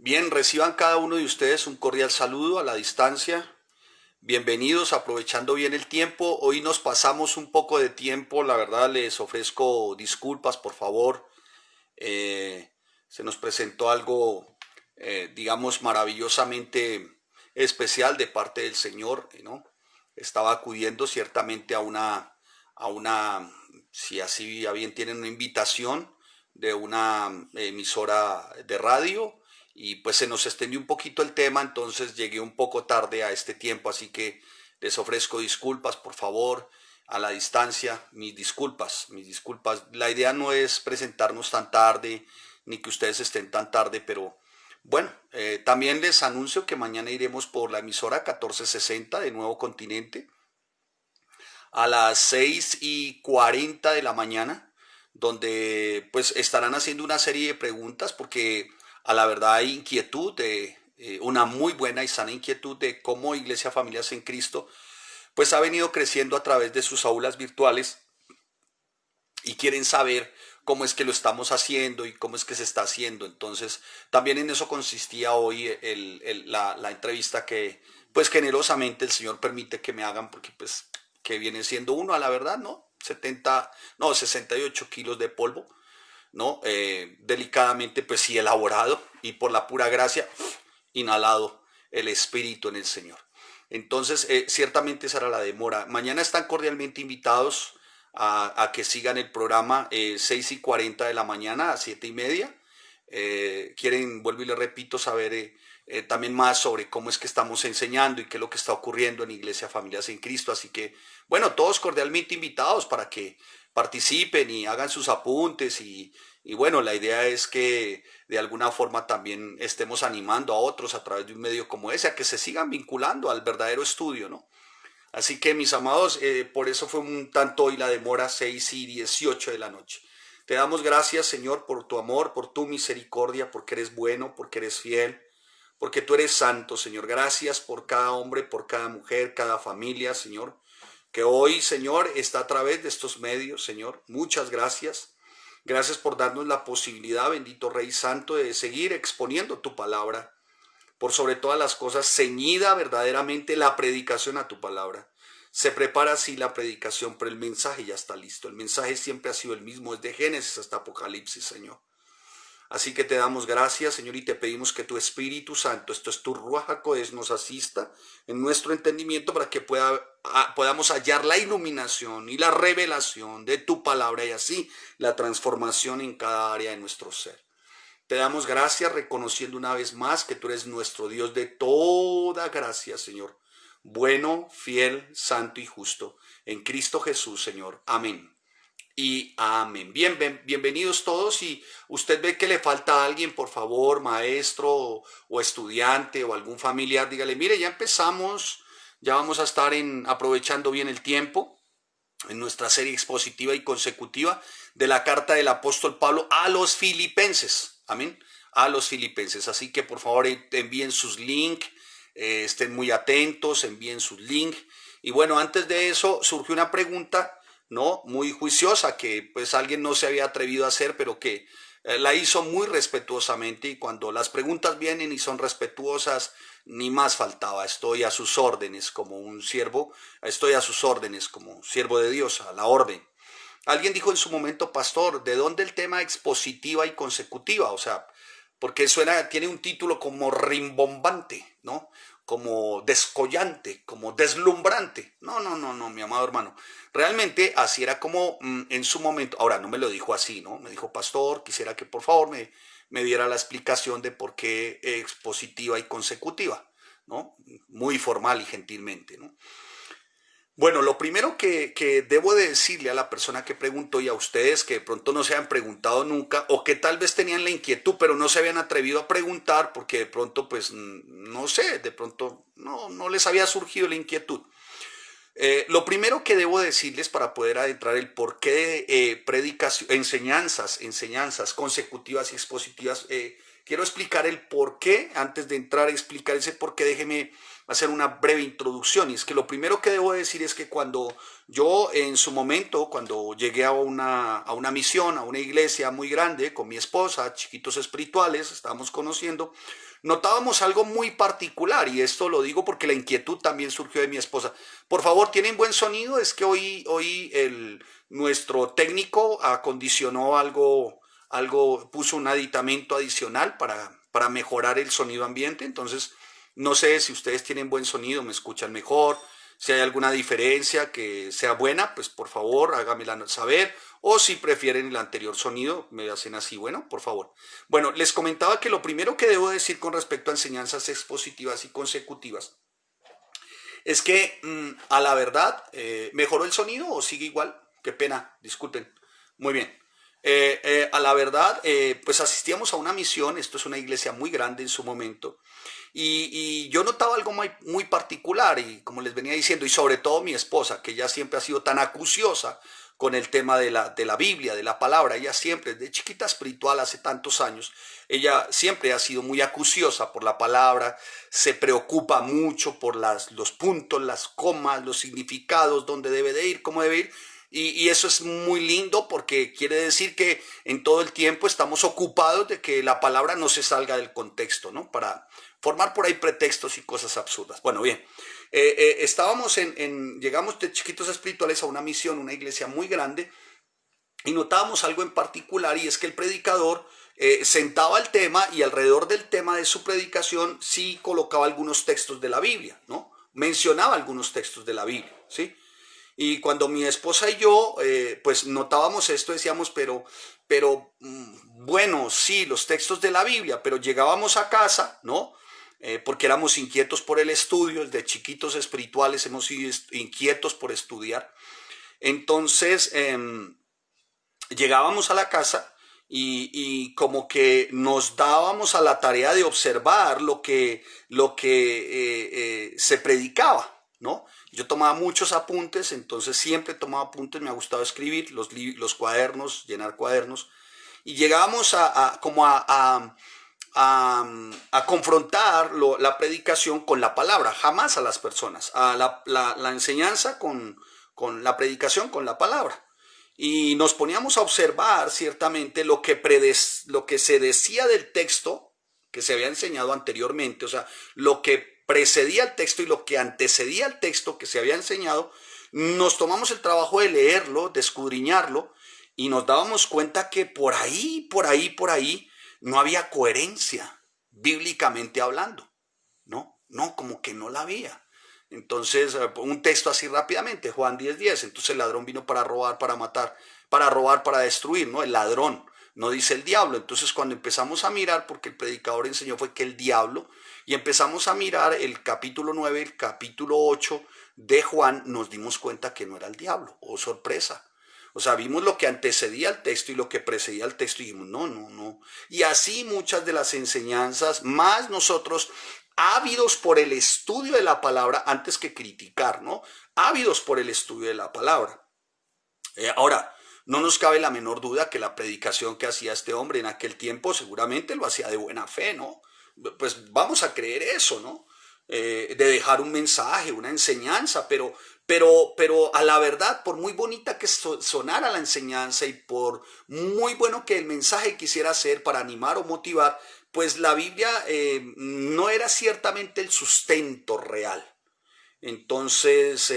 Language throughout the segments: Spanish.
Bien, reciban cada uno de ustedes un cordial saludo a la distancia. Bienvenidos, aprovechando bien el tiempo. Hoy nos pasamos un poco de tiempo, la verdad les ofrezco disculpas, por favor. Eh, Se nos presentó algo, digamos, maravillosamente especial de parte del Señor, ¿no? Estaba acudiendo ciertamente si así a bien tienen una invitación de una emisora de radio y pues se nos extendió un poquito el tema, entonces llegué un poco tarde a este tiempo, así que les ofrezco disculpas, por favor, a la distancia, mis disculpas, mis disculpas. La idea no es presentarnos tan tarde, ni que ustedes estén tan tarde, pero bueno, también les anuncio que mañana iremos por la emisora 1460 de Nuevo Continente a las 6:40 de la mañana, donde pues estarán haciendo una serie de preguntas porque a la verdad hay inquietud una muy buena y sana inquietud de cómo Iglesia Familias en Cristo pues ha venido creciendo a través de sus aulas virtuales y quieren saber cómo es que lo estamos haciendo y cómo es que se está haciendo. Entonces, también en eso consistía hoy la entrevista que, pues generosamente el Señor permite que me hagan, porque pues, que viene siendo uno, a la verdad, ¿no? 68 kilos de polvo, ¿no? Delicadamente, pues sí, elaborado y por la pura gracia, inhalado el Espíritu en el Señor. Entonces, ciertamente esa era la demora. Mañana están cordialmente invitados a que sigan el programa 6:40 de la mañana a 7:30. Quieren, vuelvo y les repito, saber también más sobre cómo es que estamos enseñando y qué es lo que está ocurriendo en Iglesia Familias en Cristo. Así que, bueno, todos cordialmente invitados para que participen y hagan sus apuntes y bueno, la idea es que de alguna forma también estemos animando a otros a través de un medio como ese a que se sigan vinculando al verdadero estudio, ¿no? Así que mis amados, por eso fue un tanto hoy la demora 6:18 de la noche. Te damos gracias, Señor, por tu amor, por tu misericordia, porque eres bueno, porque eres fiel, porque tú eres santo, Señor. Gracias por cada hombre, por cada mujer, cada familia, Señor, que hoy, Señor, está a través de estos medios, Señor. Muchas gracias. Gracias por darnos la posibilidad, bendito Rey Santo, de seguir exponiendo tu palabra. Por sobre todas las cosas, ceñida verdaderamente la predicación a tu palabra. Se prepara así la predicación, pero el mensaje ya está listo. El mensaje siempre ha sido el mismo, desde Génesis hasta Apocalipsis, Señor. Así que te damos gracias, Señor, y te pedimos que tu Espíritu Santo, esto es tu Ruach HaKodesh, nos asista en nuestro entendimiento para que podamos hallar la iluminación y la revelación de tu palabra y así la transformación en cada área de nuestro ser. Te damos gracias reconociendo una vez más que tú eres nuestro Dios de toda gracia, Señor. Bueno, fiel, santo y justo. En Cristo Jesús, Señor. Amén. Y amén. Bienvenidos todos. Si usted ve que le falta a alguien, por favor, maestro o estudiante o algún familiar, dígale, mire, ya empezamos, ya vamos a estar aprovechando bien el tiempo en nuestra serie expositiva y consecutiva de la carta del apóstol Pablo a los filipenses. Amén. A los filipenses. Así que por favor envíen sus links, estén muy atentos, envíen sus links. Y bueno, antes de eso surgió una pregunta, ¿no? Muy juiciosa que pues alguien no se había atrevido a hacer, pero que la hizo muy respetuosamente y cuando las preguntas vienen y son respetuosas, ni más faltaba. Estoy a sus órdenes como un siervo, estoy a sus órdenes como siervo de Dios, a la orden. Alguien dijo en su momento, pastor, ¿de dónde el tema expositiva y consecutiva? O sea, porque suena, tiene un título como rimbombante, ¿no? Como descollante, como deslumbrante. No, no, no, no, mi amado hermano. Realmente así era como en su momento, ahora no me lo dijo así, ¿no? Me dijo, pastor, quisiera que por favor me diera la explicación de por qué expositiva y consecutiva, ¿no? Muy formal y gentilmente, ¿no? Bueno, lo primero que debo de decirle a la persona que preguntó y a ustedes que de pronto no se han preguntado nunca o que tal vez tenían la inquietud pero no se habían atrevido a preguntar porque de pronto pues no sé, de pronto no les había surgido la inquietud. Lo primero que debo decirles para poder adentrar el porqué de predicación, enseñanzas consecutivas y expositivas, quiero explicar el porqué, antes de entrar a explicar ese porqué, déjeme hacer una breve introducción. Y es que lo primero que debo decir es que cuando yo en su momento, cuando llegué a una misión, a una iglesia muy grande con mi esposa, chiquitos espirituales, estábamos conociendo, notábamos algo muy particular, y esto lo digo porque la inquietud también surgió de mi esposa. Por favor, ¿tienen buen sonido? Es que hoy nuestro técnico acondicionó algo, puso un aditamento adicional para mejorar el sonido ambiente. Entonces, no sé si ustedes tienen buen sonido, me escuchan mejor. Si hay alguna diferencia que sea buena, pues por favor hágamela saber. O si prefieren el anterior sonido, me hacen así, bueno, por favor. Bueno, les comentaba que lo primero que debo decir con respecto a enseñanzas expositivas y consecutivas es que a la verdad, ¿mejoró el sonido o sigue igual? Qué pena, disculpen. Muy bien. A la verdad, pues asistíamos a una misión, esto es una iglesia muy grande en su momento, y yo notaba algo muy particular, y como les venía diciendo, y sobre todo mi esposa, que ya siempre ha sido tan acuciosa con el tema de la Biblia, de la palabra. Ella siempre, de chiquita espiritual, hace tantos años, ella siempre ha sido muy acuciosa por la palabra, se preocupa mucho por los puntos, las comas, los significados, dónde debe de ir, cómo debe ir. Y eso es muy lindo porque quiere decir que en todo el tiempo estamos ocupados de que la palabra no se salga del contexto, ¿no? Para formar por ahí pretextos y cosas absurdas. Bueno, bien, llegamos de chiquitos espirituales a una misión, una iglesia muy grande, y notábamos algo en particular, y es que el predicador sentaba el tema, y alrededor del tema de su predicación sí colocaba algunos textos de la Biblia, ¿no? Mencionaba algunos textos de la Biblia, ¿sí? Y cuando mi esposa y yo, pues notábamos esto, decíamos, bueno, sí, los textos de la Biblia, pero llegábamos a casa, ¿no? Porque éramos inquietos por el estudio, desde chiquitos espirituales hemos sido inquietos por estudiar. Entonces, llegábamos a la casa y como que nos dábamos a la tarea de observar lo que se predicaba, ¿no? Yo tomaba muchos apuntes, entonces siempre tomaba apuntes, me ha gustado escribir, los cuadernos, llenar cuadernos, y llegábamos a confrontar la predicación con la palabra, jamás a las personas, a la enseñanza con la predicación con la palabra. Y nos poníamos a observar ciertamente lo que se decía del texto que se había enseñado anteriormente, o sea, lo que precedía el texto y lo que antecedía al texto que se había enseñado. Nos tomamos el trabajo de leerlo, de escudriñarlo, y nos dábamos cuenta que por ahí no había coherencia bíblicamente hablando, ¿no? No, como que no la había. Entonces, un texto así rápidamente, Juan 10:10, entonces el ladrón vino para robar, para matar, para robar, para destruir, ¿no? El ladrón, no dice el diablo. Entonces, cuando empezamos a mirar, porque el predicador enseñó fue que el diablo, y empezamos a mirar el capítulo 9, el capítulo 8 de Juan, nos dimos cuenta que no era el diablo. Oh, sorpresa. O sea, vimos lo que antecedía al texto y lo que precedía al texto y dijimos, no, no, no. Y así muchas de las enseñanzas, más nosotros ávidos por el estudio de la palabra antes que criticar, ¿no? Ávidos por el estudio de la palabra. Ahora, no nos cabe la menor duda que la predicación que hacía este hombre en aquel tiempo seguramente lo hacía de buena fe, ¿no? Pues vamos a creer eso, ¿no? De dejar un mensaje, una enseñanza, pero a la verdad, por muy bonita que sonara la enseñanza y por muy bueno que el mensaje quisiera ser para animar o motivar, pues la Biblia no era ciertamente el sustento real. Entonces,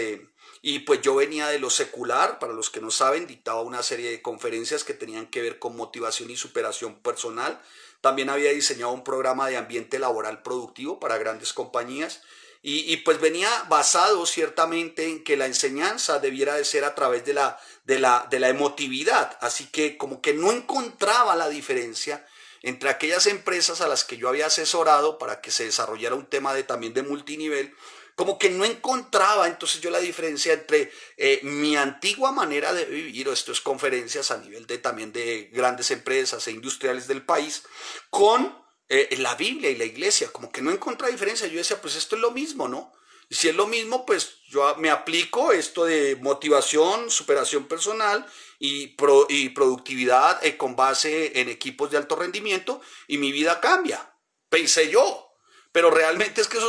y pues yo venía de lo secular, para los que no saben, dictaba una serie de conferencias que tenían que ver con motivación y superación personal. También había diseñado un programa de ambiente laboral productivo para grandes compañías, y pues venía basado ciertamente en que la enseñanza debiera de ser a través de la emotividad. Así que como que no encontraba la diferencia entre aquellas empresas a las que yo había asesorado para que se desarrollara un tema también de multinivel, como que no encontraba entonces yo la diferencia entre mi antigua manera de vivir, o esto es conferencias a nivel también de grandes empresas e industriales del país, con la Biblia y la iglesia. Como que no encontraba diferencia. Yo decía, pues esto es lo mismo, ¿no? Y si es lo mismo, pues yo me aplico esto de motivación, superación personal y productividad con base en equipos de alto rendimiento, y mi vida cambia, pensé yo. pero realmente es que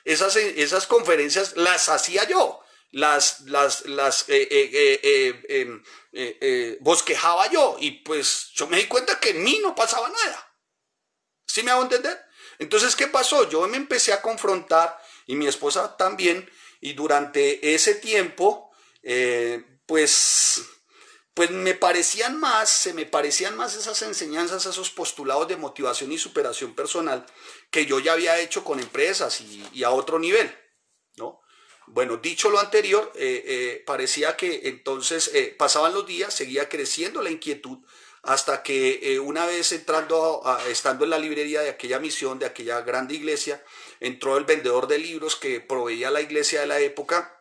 esas conferencias las hacía yo, bosquejaba yo, y pues yo me di cuenta que en mí no pasaba nada. ¿Sí me hago entender? Entonces, ¿qué pasó? Yo me empecé a confrontar, y mi esposa también, y durante ese tiempo, pues se me parecían más esas enseñanzas, esos postulados de motivación y superación personal que yo ya había hecho con empresas y a otro nivel, ¿no? Bueno, dicho lo anterior, parecía que entonces pasaban los días, seguía creciendo la inquietud, hasta que una vez estando en la librería de aquella misión, de aquella grande iglesia, entró el vendedor de libros que proveía la iglesia de la época,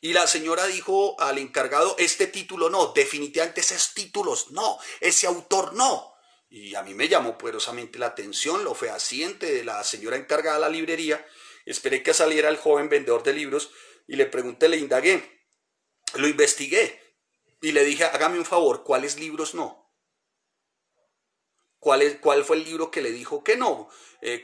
y la señora dijo al encargado: este título no, definitivamente esos títulos no, ese autor no. Y a mí me llamó poderosamente la atención lo fehaciente de la señora encargada de la librería. Esperé que saliera el joven vendedor de libros y le pregunté, le indagué, lo investigué y le dije: hágame un favor, ¿cuáles libros no? ¿Cuál fue el libro que le dijo que no?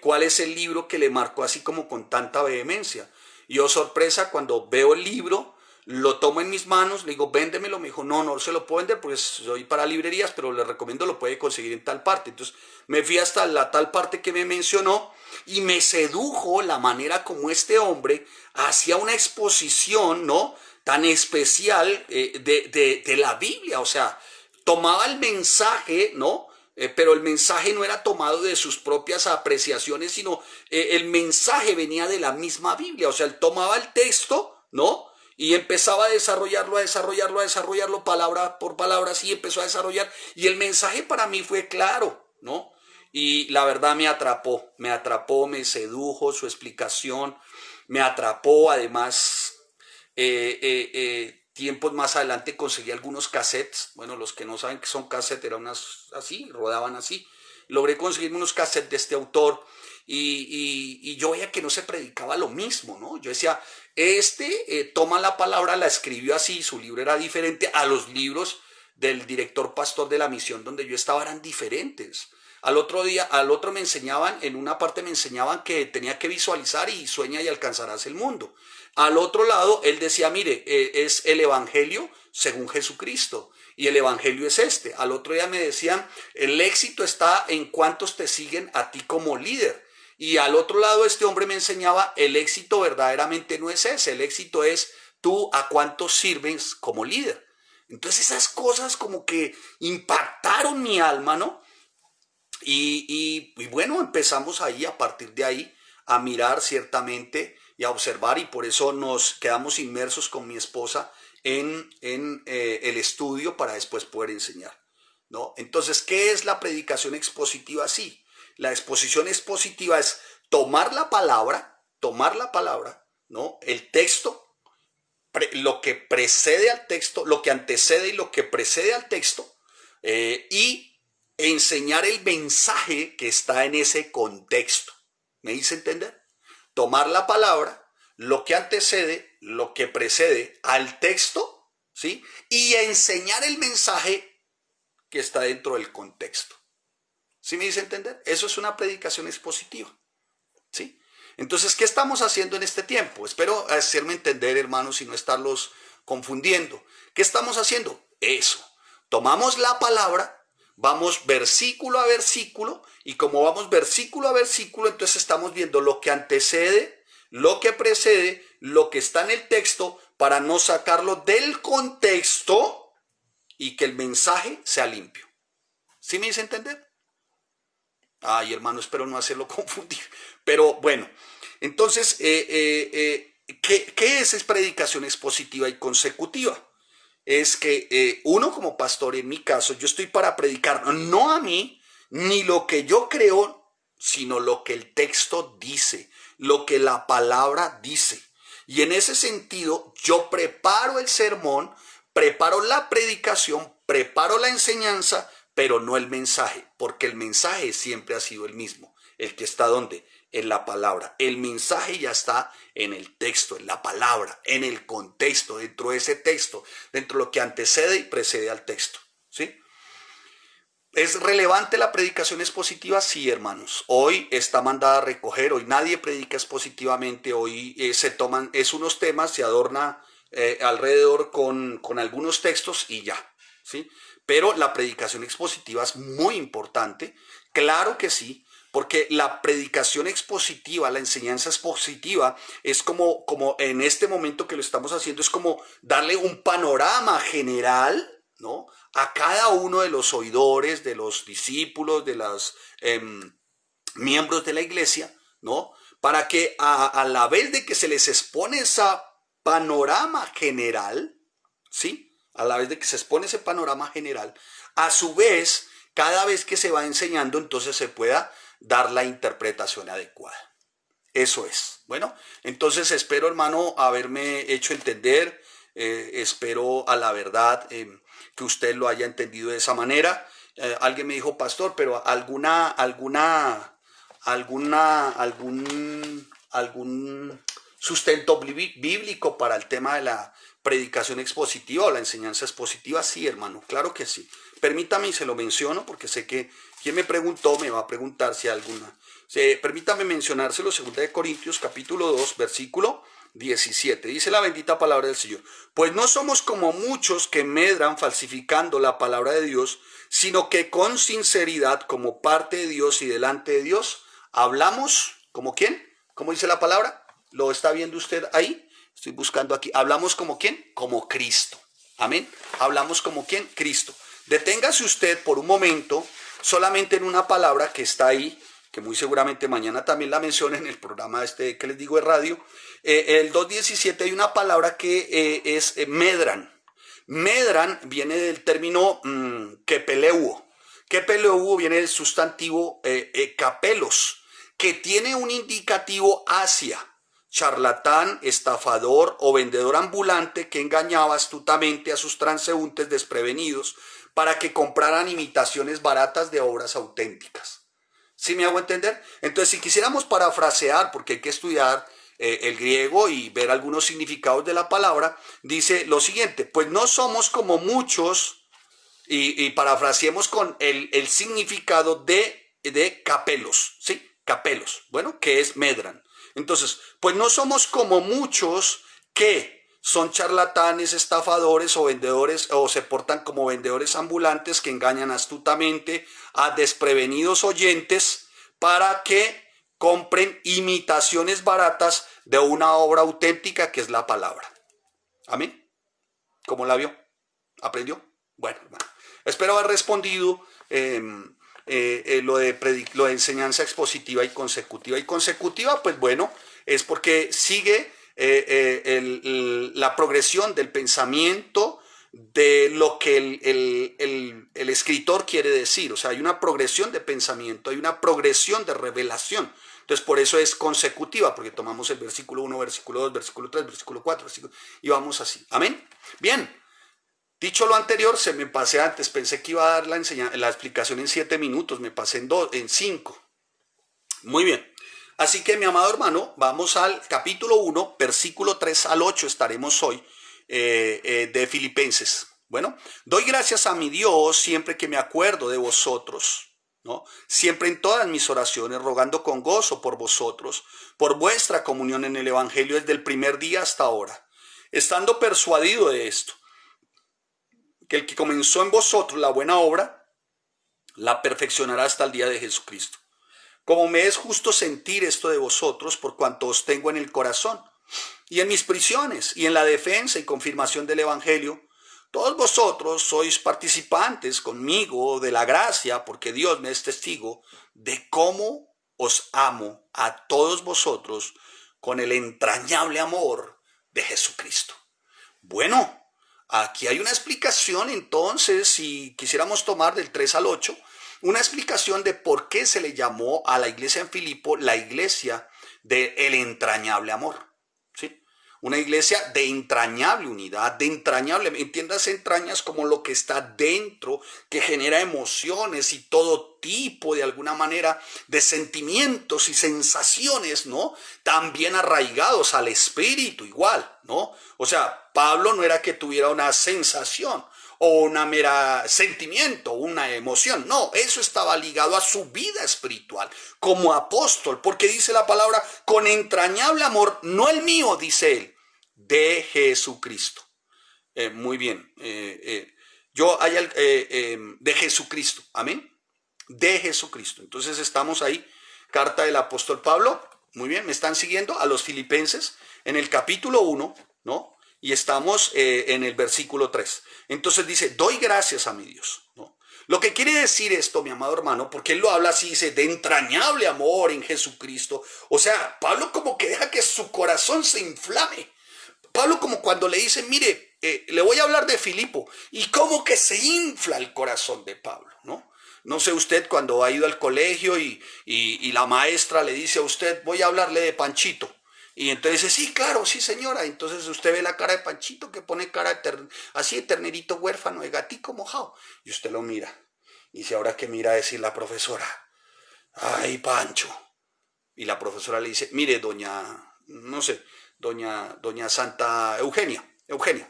¿Cuál es el libro que le marcó así como con tanta vehemencia? Y yo, sorpresa, cuando veo el libro, lo tomo en mis manos, le digo: véndemelo. Me dijo: no, no se lo puedo vender porque soy para librerías, pero le recomiendo, lo puede conseguir en tal parte. Entonces me fui hasta la tal parte que me mencionó, y me sedujo la manera como este hombre hacía una exposición, ¿no?, tan especial de la Biblia. O sea, tomaba el mensaje, ¿no? Pero el mensaje no era tomado de sus propias apreciaciones, sino el mensaje venía de la misma Biblia. O sea, él tomaba el texto, ¿no?, y empezaba a desarrollarlo palabra por palabra, así empezó a desarrollar, y el mensaje para mí fue claro, ¿no? Y la verdad me sedujo su explicación, me atrapó. Además, tiempos más adelante conseguí algunos cassettes. Bueno, los que no saben que son cassettes, eran unas así, rodaban así. Logré conseguir unos cassettes de este autor, y yo veía que no se predicaba lo mismo, ¿no? Yo decía: toma la palabra, la escribió así, su libro era diferente a los libros del director pastor de la misión donde yo estaba, eran diferentes. Al otro me enseñaban, en una parte me enseñaban que tenía que visualizar y sueña y alcanzarás el mundo. Al otro lado, él decía: mire, es el evangelio según Jesucristo, y el evangelio es este. Al otro día me decían: el éxito está en cuántos te siguen a ti como líder. Y al otro lado, este hombre me enseñaba: el éxito verdaderamente no es ese, el éxito es tú a cuántos sirves como líder. Entonces esas cosas como que impactaron mi alma, ¿no? Y bueno, empezamos ahí, a partir de ahí, a mirar ciertamente y a observar, y por eso nos quedamos inmersos con mi esposa en el estudio para después poder enseñar, ¿no? Entonces, ¿qué es la predicación expositiva? Sí, la exposición expositiva es tomar la palabra, ¿no?, el texto, lo que precede al texto, lo que antecede y lo que precede al texto, y enseñar el mensaje que está en ese contexto. ¿Me hice entender? Tomar la palabra, lo que antecede, lo que precede al texto, ¿sí?, y enseñar el mensaje que está dentro del contexto. ¿Sí me hice entender? Eso es una predicación expositiva, ¿sí? Entonces, ¿qué estamos haciendo en este tiempo? Espero hacerme entender, hermanos, y no estarlos confundiendo. ¿Qué estamos haciendo? Eso. Tomamos la palabra, vamos versículo a versículo, y como vamos versículo a versículo, entonces estamos viendo lo que antecede, lo que precede, lo que está en el texto, para no sacarlo del contexto y que el mensaje sea limpio. ¿Sí me hice entender? Ay, hermano, espero no hacerlo confundir. Pero bueno, entonces, ¿qué es predicación expositiva y consecutiva? Es que uno, como pastor, en mi caso, yo estoy para predicar no a mí, ni lo que yo creo, sino lo que el texto dice, lo que la palabra dice. Y en ese sentido, yo preparo el sermón, preparo la predicación, preparo la enseñanza, pero no el mensaje, porque el mensaje siempre ha sido el mismo. El que está ¿dónde? En la palabra. El mensaje ya está en el texto, en la palabra, en el contexto, dentro de ese texto, dentro de lo que antecede y precede al texto, ¿sí? ¿Es relevante la predicación expositiva? Sí, hermanos. Hoy está mandada a recoger, hoy nadie predica expositivamente, hoy se toman, es unos temas, se adorna alrededor con algunos textos y ya, ¿sí? Pero la predicación expositiva es muy importante, claro que sí, porque la predicación expositiva, la enseñanza expositiva, es como en este momento que lo estamos haciendo, es como darle un panorama general, ¿no?, a cada uno de los oidores, de los discípulos, de los miembros de la iglesia, ¿no? Para que a la vez de que se les expone ese panorama general, ¿sí? A la vez de que se expone ese panorama general, a su vez, cada vez que se va enseñando, entonces se pueda dar la interpretación adecuada. Eso es. Bueno, entonces espero, hermano, haberme hecho entender. Espero a la verdad que usted lo haya entendido de esa manera. Alguien me dijo, pastor, pero algún sustento bíblico para el tema de la predicación expositiva o la enseñanza expositiva. Sí, hermano, claro que sí. Permítame y se lo menciono porque sé que quien me preguntó me va a preguntar si hay alguna. Permítame mencionárselo, 2 Corintios capítulo 2, versículo 17. Dice la bendita palabra del Señor: pues no somos como muchos que medran falsificando la palabra de Dios, sino que con sinceridad, como parte de Dios y delante de Dios, hablamos. ¿Como quién? ¿Cómo dice la palabra? ¿Lo está viendo usted ahí? Estoy buscando aquí. ¿Hablamos como quién? Como Cristo. Amén. Hablamos como quién? Cristo. Deténgase usted por un momento solamente en una palabra que está ahí, que muy seguramente mañana también la mencionen en el programa que les digo de radio. El 2.17 hay una palabra que es medran. Medran viene del término kepeleuo. Kepeleuo viene del sustantivo kapelos, que tiene un indicativo hacia charlatán, estafador o vendedor ambulante que engañaba astutamente a sus transeúntes desprevenidos para que compraran imitaciones baratas de obras auténticas. ¿Sí me hago entender? Entonces, si quisiéramos parafrasear, porque hay que estudiar el griego y ver algunos significados de la palabra, dice lo siguiente: pues no somos como muchos, y parafraseemos con el significado de capelos, ¿sí? Capelos, bueno, que es medran. Entonces, pues no somos como muchos que son charlatanes, estafadores o vendedores, o se portan como vendedores ambulantes que engañan astutamente a desprevenidos oyentes para que compren imitaciones baratas de una obra auténtica que es la palabra. Amén. ¿Cómo la vio? ¿Aprendió? Bueno, hermano, espero haber respondido lo de enseñanza expositiva y consecutiva. Y consecutiva, pues bueno, es porque sigue la progresión del pensamiento de lo que el escritor quiere decir. O sea, hay una progresión de pensamiento, hay una progresión de revelación. Entonces, por eso es consecutiva, porque tomamos el versículo 1, versículo 2, versículo 3, versículo 4, y vamos así. Amén. Bien. Dicho lo anterior, se me pasé antes, pensé que iba a dar la explicación en 7 minutos, me pasé en 5. Muy bien. Así que, mi amado hermano, vamos al capítulo 1, versículo 3 al 8, estaremos hoy de Filipenses. Bueno, doy gracias a mi Dios siempre que me acuerdo de vosotros, ¿no? Siempre en todas mis oraciones, rogando con gozo por vosotros, por vuestra comunión en el Evangelio desde el primer día hasta ahora, estando persuadido de esto, que el que comenzó en vosotros la buena obra, la perfeccionará hasta el día de Jesucristo. Como me es justo sentir esto de vosotros, por cuanto os tengo en el corazón, y en mis prisiones, y en la defensa y confirmación del Evangelio, todos vosotros sois participantes conmigo de la gracia, porque Dios me es testigo de cómo os amo a todos vosotros con el entrañable amor de Jesucristo. Bueno, aquí hay una explicación, entonces, si quisiéramos tomar del 3 al 8, una explicación de por qué se le llamó a la iglesia en Filipo la iglesia del entrañable amor, ¿sí? Una iglesia de entrañable unidad, de entrañable, entiendas entrañas como lo que está dentro, que genera emociones y todo tipo de alguna manera de sentimientos y sensaciones, ¿no? También arraigados al espíritu igual, ¿no? O sea, Pablo no era que tuviera una sensación o una mera sentimiento, una emoción. No, eso estaba ligado a su vida espiritual como apóstol, porque dice la palabra, con entrañable amor, no el mío, dice él, de Jesucristo. Muy bien. Yo hay de Jesucristo. Amén. De Jesucristo. Entonces estamos ahí. Carta del apóstol Pablo. Muy bien. ¿Me están siguiendo? A los filipenses en el capítulo 1, ¿no? Y estamos en el versículo 3. Entonces dice, doy gracias a mi Dios, ¿no? Lo que quiere decir esto, mi amado hermano, porque él lo habla así, dice, de entrañable amor en Jesucristo. O sea, Pablo como que deja que su corazón se inflame. Pablo como cuando le dice, mire, le voy a hablar de Filipo, y como que se infla el corazón de Pablo, ¿no? No sé usted cuando ha ido al colegio y la maestra le dice a usted, voy a hablarle de Panchito. Y entonces dice, sí, claro, sí señora. Entonces usted ve la cara de Panchito que pone cara así de ternerito huérfano, de gatico mojado. Y usted lo mira. Y dice, ahora que mira a decir la profesora, ay, Pancho. Y la profesora le dice, mire, no sé, doña Santa Eugenia,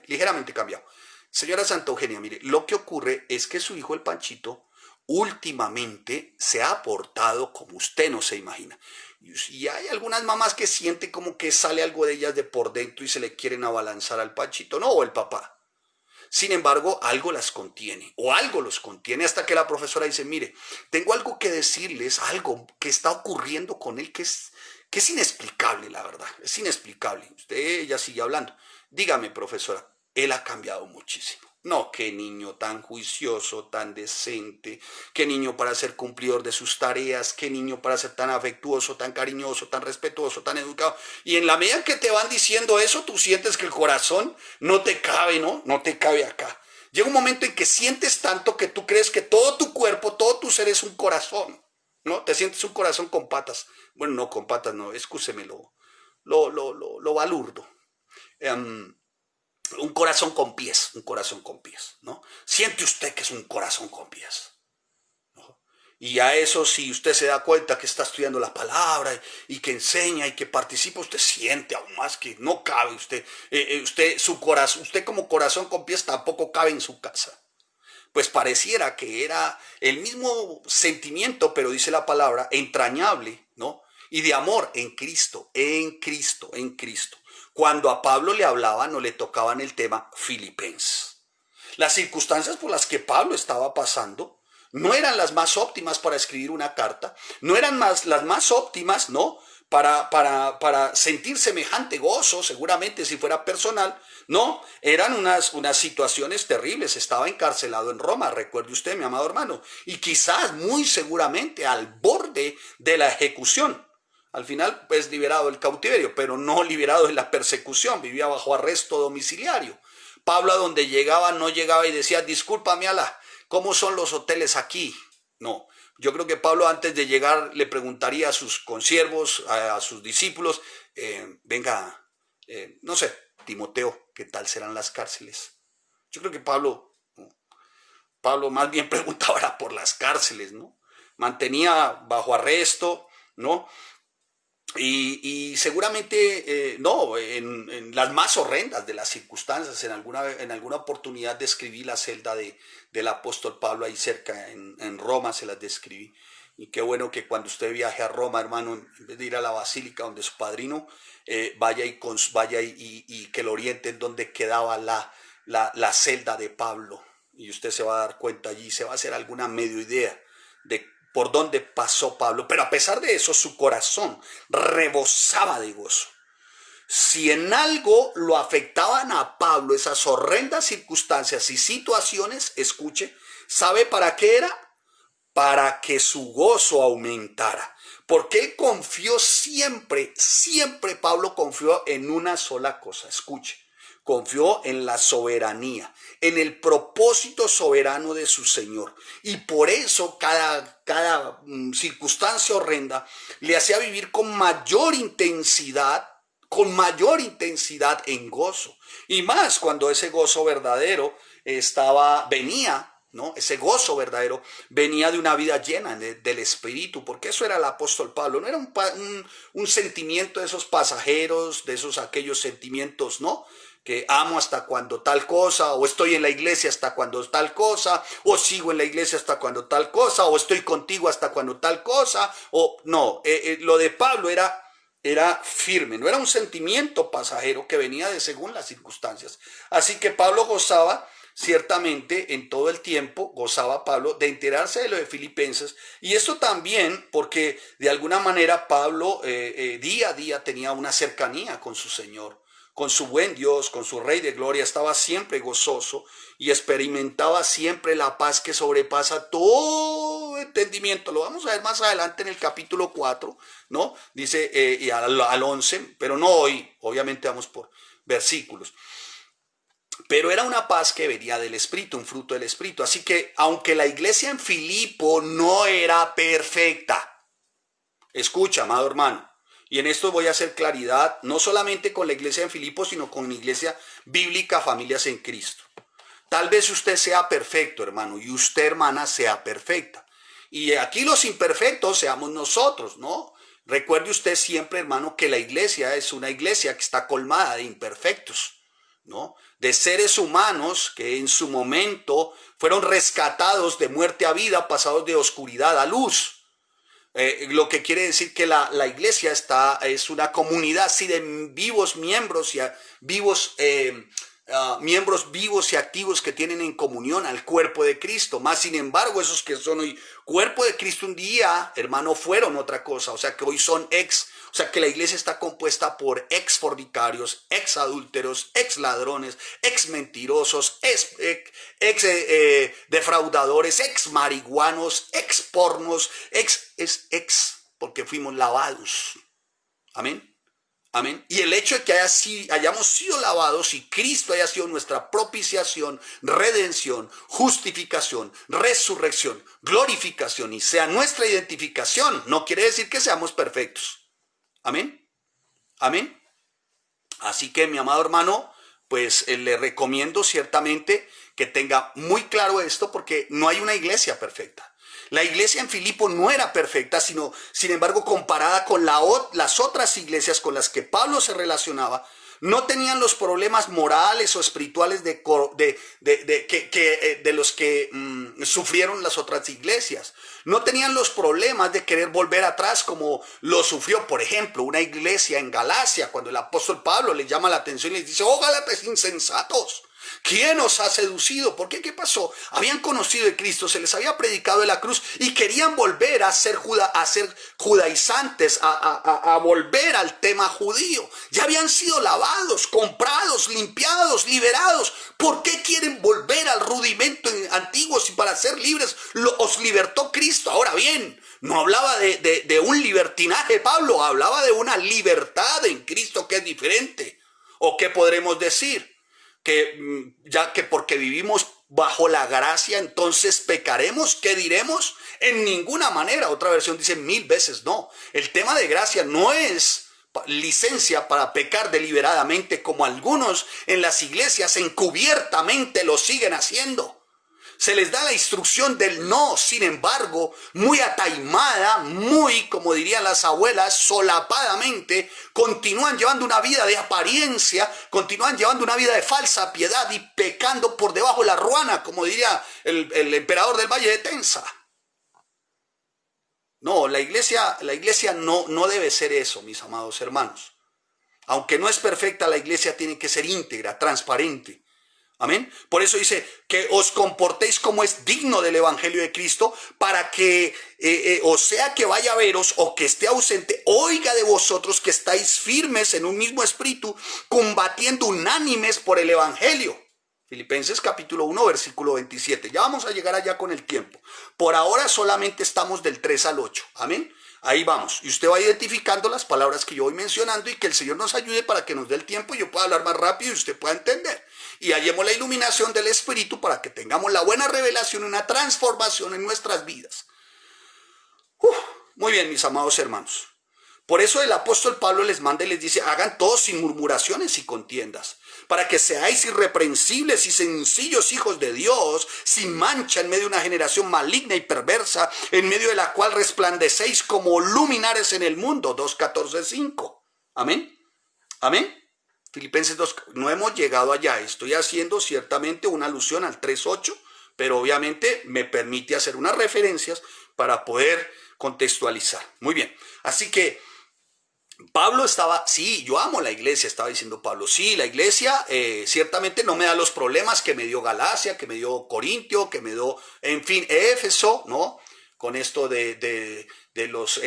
ligeramente cambiado. Señora Santa Eugenia, mire, lo que ocurre es que su hijo el Panchito últimamente se ha portado como usted no se imagina. Y hay algunas mamás que sienten como que sale algo de ellas de por dentro y se le quieren abalanzar al Panchito, no, o el papá. Sin embargo, algo las contiene o algo los contiene hasta que la profesora dice, mire, tengo algo que decirles, algo que está ocurriendo con él que es inexplicable, la verdad, es inexplicable. Ella sigue hablando. Dígame, profesora, él ha cambiado muchísimo. No, qué niño tan juicioso, tan decente, qué niño para ser cumplidor de sus tareas, qué niño para ser tan afectuoso, tan cariñoso, tan respetuoso, tan educado. Y en la medida que te van diciendo eso, tú sientes que el corazón no te cabe, ¿no? No te cabe acá. Llega un momento en que sientes tanto que tú crees que todo tu cuerpo, todo tu ser es un corazón, ¿no? Te sientes un corazón con patas. Bueno, no con patas, no, excúseme lo balurdo. Un corazón con pies, ¿no? Siente usted que es un corazón con pies, ¿no? Y a eso, si usted se da cuenta que está estudiando la palabra y que enseña y que participa, usted siente aún más que no cabe usted, usted como corazón con pies tampoco cabe en su casa. Pues pareciera que era el mismo sentimiento, pero dice la palabra, entrañable, ¿no? Y de amor en Cristo, en Cristo, en Cristo. Cuando a Pablo le hablaban o le tocaban el tema filipenses. Las circunstancias por las que Pablo estaba pasando no eran las más óptimas para escribir una carta, no eran las más óptimas, ¿no? Para sentir semejante gozo, seguramente si fuera personal, no, eran unas situaciones terribles. Estaba encarcelado en Roma, recuerde usted, mi amado hermano, y quizás muy seguramente al borde de la ejecución. Al final, pues liberado del cautiverio, pero no liberado de la persecución, vivía bajo arresto domiciliario. Pablo a donde llegaba no llegaba y decía, discúlpame, Alá, ¿cómo son los hoteles aquí? No, yo creo que Pablo antes de llegar le preguntaría a sus consiervos, a sus discípulos, venga, no sé, Timoteo, ¿qué tal serán las cárceles? Yo creo que Pablo más bien preguntaba por las cárceles, ¿no? Mantenía bajo arresto, ¿no? Y seguramente, no, en las más horrendas de las circunstancias, en alguna oportunidad describí la celda del apóstol Pablo ahí cerca, en Roma se las describí. Y qué bueno que cuando usted viaje a Roma, hermano, en vez de ir a la basílica donde su padrino, vaya y que lo orienten donde quedaba la celda de Pablo. Y usted se va a dar cuenta allí, se va a hacer alguna medio idea de por dónde pasó Pablo, pero a pesar de eso su corazón rebosaba de gozo. Si en algo lo afectaban a Pablo esas horrendas circunstancias y situaciones, escuche, ¿sabe para qué era? Para que su gozo aumentara. Porque él confió siempre Pablo confió en una sola cosa, escuche. Confió en la soberanía, en el propósito soberano de su Señor. Y por eso cada circunstancia horrenda le hacía vivir con mayor intensidad en gozo. Y más cuando ese gozo verdadero venía, ¿no? Ese gozo verdadero venía de una vida llena del Espíritu, porque eso era el apóstol Pablo, no era un sentimiento de esos pasajeros, de aquellos sentimientos, ¿no? que amo hasta cuando tal cosa, o estoy en la iglesia hasta cuando tal cosa, o sigo en la iglesia hasta cuando tal cosa, o estoy contigo hasta cuando tal cosa, o no, lo de Pablo era firme, no era un sentimiento pasajero que venía de según las circunstancias. Así que Pablo gozaba, ciertamente en todo el tiempo gozaba Pablo de enterarse de lo de Filipenses, y esto también porque de alguna manera Pablo día a día tenía una cercanía con su Señor, con su buen Dios, con su Rey de Gloria, estaba siempre gozoso y experimentaba siempre la paz que sobrepasa todo entendimiento. Lo vamos a ver más adelante en el capítulo 4, ¿no? Dice y al 11, pero no hoy, obviamente vamos por versículos. Pero era una paz que venía del Espíritu, un fruto del Espíritu. Así que aunque la iglesia en Filipo no era perfecta, escucha, amado hermano, y en esto voy a hacer claridad, no solamente con la iglesia en Filipo, sino con mi iglesia bíblica, Familias en Cristo. Tal vez usted sea perfecto, hermano, y usted, hermana, sea perfecta. Y aquí los imperfectos seamos nosotros, ¿no? Recuerde usted siempre, hermano, que la iglesia es una iglesia que está colmada de imperfectos, ¿no? De seres humanos que en su momento fueron rescatados de muerte a vida, pasados de oscuridad a luz. Lo que quiere decir que la iglesia es una comunidad así de vivos miembros y miembros vivos y activos que tienen en comunión al cuerpo de Cristo. Más sin embargo, esos que son hoy cuerpo de Cristo un día, hermano, fueron otra cosa. O sea que hoy son o sea que la iglesia está compuesta por ex fornicarios, ex adúlteros, ex ladrones, ex mentirosos, ex defraudadores, ex marihuanos, ex pornos, porque fuimos lavados. Amén. Amén. Y el hecho de que hayamos sido lavados y Cristo haya sido nuestra propiciación, redención, justificación, resurrección, glorificación y sea nuestra identificación, no quiere decir que seamos perfectos. Amén. Amén. Así que, mi amado hermano, pues le recomiendo ciertamente que tenga muy claro esto, porque no hay una iglesia perfecta. La iglesia en Filipo no era perfecta, sin embargo, comparada con las otras iglesias con las que Pablo se relacionaba, no tenían los problemas morales o espirituales de los que sufrieron las otras iglesias. No tenían los problemas de querer volver atrás como lo sufrió, por ejemplo, una iglesia en Galacia, cuando el apóstol Pablo les llama la atención y les dice: ¡oh, Gálatas insensatos! ¿Quién os ha seducido? ¿Por qué? ¿Qué pasó? Habían conocido de Cristo, se les había predicado de la cruz y querían volver a ser judaizantes, a volver al tema judío. Ya habían sido lavados, comprados, limpiados, liberados. ¿Por qué quieren volver al rudimento antiguo si para ser libres os libertó Cristo? Ahora bien, no hablaba de un libertinaje, Pablo, hablaba de una libertad en Cristo que es diferente. ¿O qué podremos decir? Ya que porque vivimos bajo la gracia, entonces pecaremos. ¿Qué diremos? En ninguna manera. Otra versión dice 1000 veces no. El tema de gracia no es licencia para pecar deliberadamente, como algunos en las iglesias encubiertamente lo siguen haciendo. Se les da la instrucción del no, sin embargo, muy ataimada, muy, como dirían las abuelas, solapadamente, continúan llevando una vida de apariencia, continúan llevando una vida de falsa piedad y pecando por debajo de la ruana, como diría el emperador del Valle de Tensa. No, la iglesia no debe ser eso, mis amados hermanos. Aunque no es perfecta, la iglesia tiene que ser íntegra, transparente. Amén. Por eso dice que os comportéis como es digno del evangelio de Cristo, para que o sea que vaya a veros o que esté ausente, oiga de vosotros que estáis firmes en un mismo espíritu, combatiendo unánimes por el evangelio. Filipenses capítulo 1 versículo 27. Ya vamos a llegar allá con el tiempo. Por ahora solamente estamos del 3 al 8. Amén. Ahí vamos. Y usted va identificando las palabras que yo voy mencionando y que el Señor nos ayude para que nos dé el tiempo y yo pueda hablar más rápido y usted pueda entender. Y hallemos la iluminación del Espíritu para que tengamos la buena revelación y una transformación en nuestras vidas. Muy bien, mis amados hermanos. Por eso el apóstol Pablo les manda y les dice: hagan todo sin murmuraciones y contiendas, para que seáis irreprensibles y sencillos hijos de Dios, sin mancha en medio de una generación maligna y perversa, en medio de la cual resplandecéis como luminares en el mundo. 2:14:5. Amén. Amén. Filipenses 2, no hemos llegado allá. Estoy haciendo ciertamente una alusión al 3:8, pero obviamente me permite hacer unas referencias para poder contextualizar. Muy bien, así que Pablo estaba, sí, yo amo la iglesia, estaba diciendo Pablo, sí, la iglesia ciertamente no me da los problemas que me dio Galacia, que me dio Corintio, que me dio, en fin, Éfeso, ¿no? Con esto de los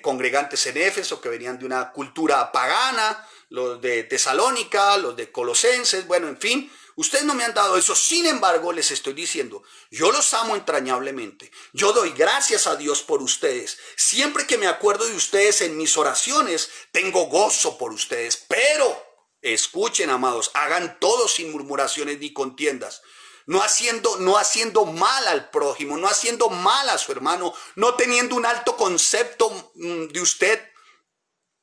congregantes en Éfeso que venían de una cultura pagana, los de Tesalónica, los de Colosenses, bueno, en fin, ustedes no me han dado eso. Sin embargo, les estoy diciendo, yo los amo entrañablemente. Yo doy gracias a Dios por ustedes. Siempre que me acuerdo de ustedes en mis oraciones, tengo gozo por ustedes. Pero, escuchen, amados, hagan todo sin murmuraciones ni contiendas. No haciendo mal al prójimo, no haciendo mal a su hermano, no teniendo un alto concepto de usted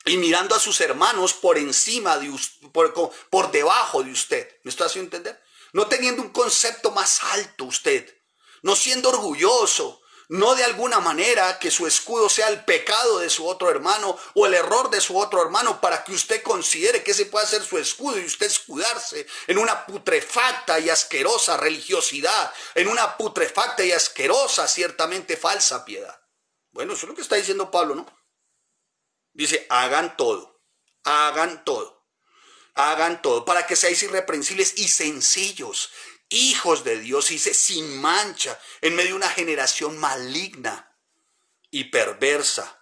y mirando a sus hermanos por encima de usted, por debajo de usted. ¿Me estoy haciendo entender? No teniendo un concepto más alto usted, no siendo orgulloso, no de alguna manera que su escudo sea el pecado de su otro hermano o el error de su otro hermano para que usted considere que ese puede ser su escudo y usted escudarse en una putrefacta y asquerosa religiosidad, en una putrefacta y asquerosa, ciertamente falsa piedad. Bueno, eso es lo que está diciendo Pablo, ¿no? Dice, hagan todo, para que seáis irreprensibles y sencillos, hijos de Dios, dice, sin mancha, en medio de una generación maligna y perversa,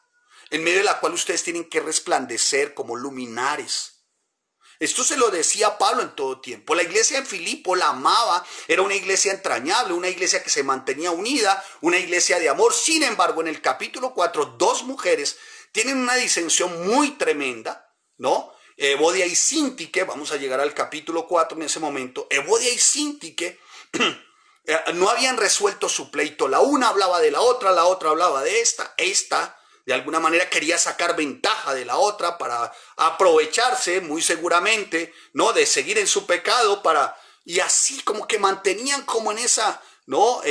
en medio de la cual ustedes tienen que resplandecer como luminares. Esto se lo decía Pablo en todo tiempo. La iglesia en Filipo la amaba, era una iglesia entrañable, una iglesia que se mantenía unida, una iglesia de amor. Sin embargo, en el capítulo 4, dos mujeres tienen una disensión muy tremenda, ¿no? Evodia y Síntique, vamos a llegar al capítulo 4 en ese momento. Evodia y Síntique no habían resuelto su pleito. La una hablaba de la otra hablaba de esta de alguna manera quería sacar ventaja de la otra para aprovecharse muy seguramente, ¿no? De seguir en su pecado y así como que mantenían como en esa, ¿no?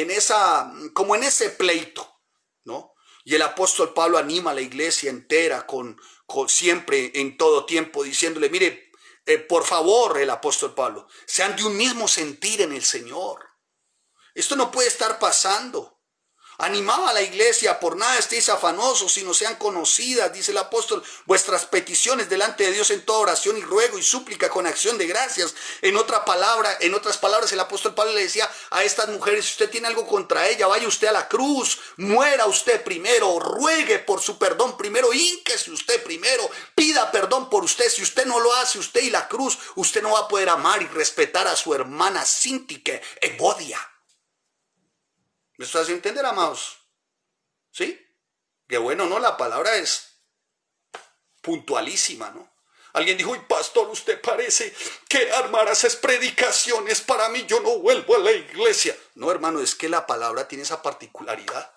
Como en ese pleito, ¿no? Y el apóstol Pablo anima a la iglesia entera siempre en todo tiempo diciéndole, mire, por favor, el apóstol Pablo, sean de un mismo sentir en el Señor. Esto no puede estar pasando. Animaba a la iglesia, por nada estéis afanosos, sino sean conocidas, dice el apóstol, vuestras peticiones delante de Dios en toda oración y ruego y súplica con acción de gracias. En otras palabras, el apóstol Pablo le decía a estas mujeres, si usted tiene algo contra ella, vaya usted a la cruz, muera usted primero, ruegue por su perdón primero, hínquese usted primero, pida perdón por usted. Si usted no lo hace, usted y la cruz, usted no va a poder amar y respetar a su hermana Síntique, Evodia. ¿Me estás haciendo entender, amados? ¿Sí? Que bueno, ¿no? La palabra es puntualísima, ¿no? Alguien dijo, uy, pastor, usted parece que armar esas predicaciones para mí, yo no vuelvo a la iglesia. No, hermano, es que la palabra tiene esa particularidad.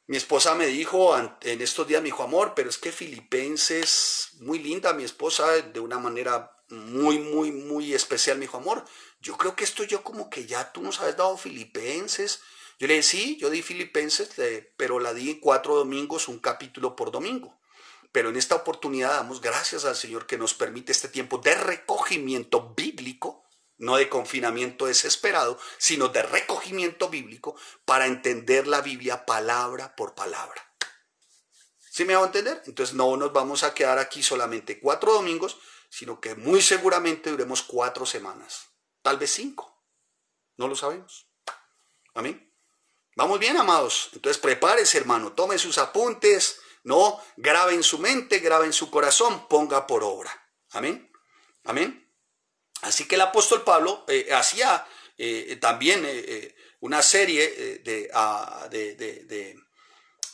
Mi esposa me dijo en estos días, me dijo, amor, pero es que Filipenses, muy linda mi esposa, de una manera muy, muy, muy especial, me dijo, amor, yo creo que esto yo como que ya tú nos habías dado Filipenses. Yo le dije, sí, yo di Filipenses, pero la di en 4 domingos, un capítulo por domingo. Pero en esta oportunidad damos gracias al Señor que nos permite este tiempo de recogimiento bíblico, no de confinamiento desesperado, sino de recogimiento bíblico para entender la Biblia palabra por palabra. ¿Sí me hago entender? Entonces no nos vamos a quedar aquí solamente 4 domingos, sino que muy seguramente duremos 4 semanas, tal vez 5, no lo sabemos. Amén. Vamos bien, amados. Entonces prepárese, hermano, tome sus apuntes, no, grabe en su mente, grabe en su corazón, ponga por obra. Amén. Amén. Así que el apóstol Pablo hacía también una serie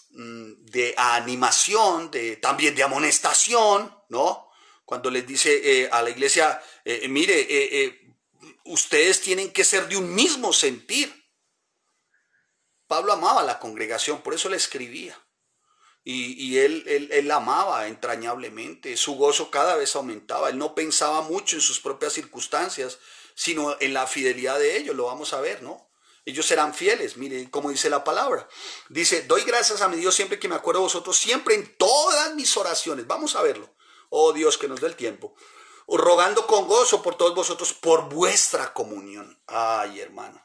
de animación, también de amonestación, ¿no? Cuando les dice a la iglesia, mire, ustedes tienen que ser de un mismo sentir. Pablo amaba a la congregación, por eso le escribía. Y él la amaba entrañablemente, su gozo cada vez aumentaba, él no pensaba mucho en sus propias circunstancias, sino en la fidelidad de ellos, lo vamos a ver, ¿no? Ellos serán fieles, mire cómo dice la palabra. Dice, doy gracias a mi Dios siempre que me acuerdo de vosotros, siempre en todas mis oraciones. Vamos a verlo. Oh Dios, que nos dé el tiempo. rogando con gozo por todos vosotros, por vuestra comunión. Ay, hermano.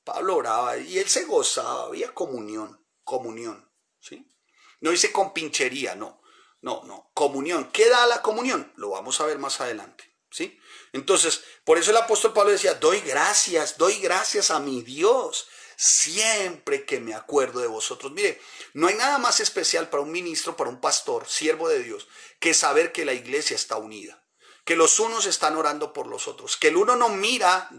Pablo oraba y él se gozaba, había comunión, ¿sí? No dice con pinchería, no, comunión. ¿Qué da la comunión? Lo vamos a ver más adelante, ¿sí? Entonces, por eso el apóstol Pablo decía, doy gracias a mi Dios, siempre que me acuerdo de vosotros. Mire, no hay nada más especial para un ministro, para un pastor, siervo de Dios, que saber que la iglesia está unida, que los unos están orando por los otros, que el uno no mira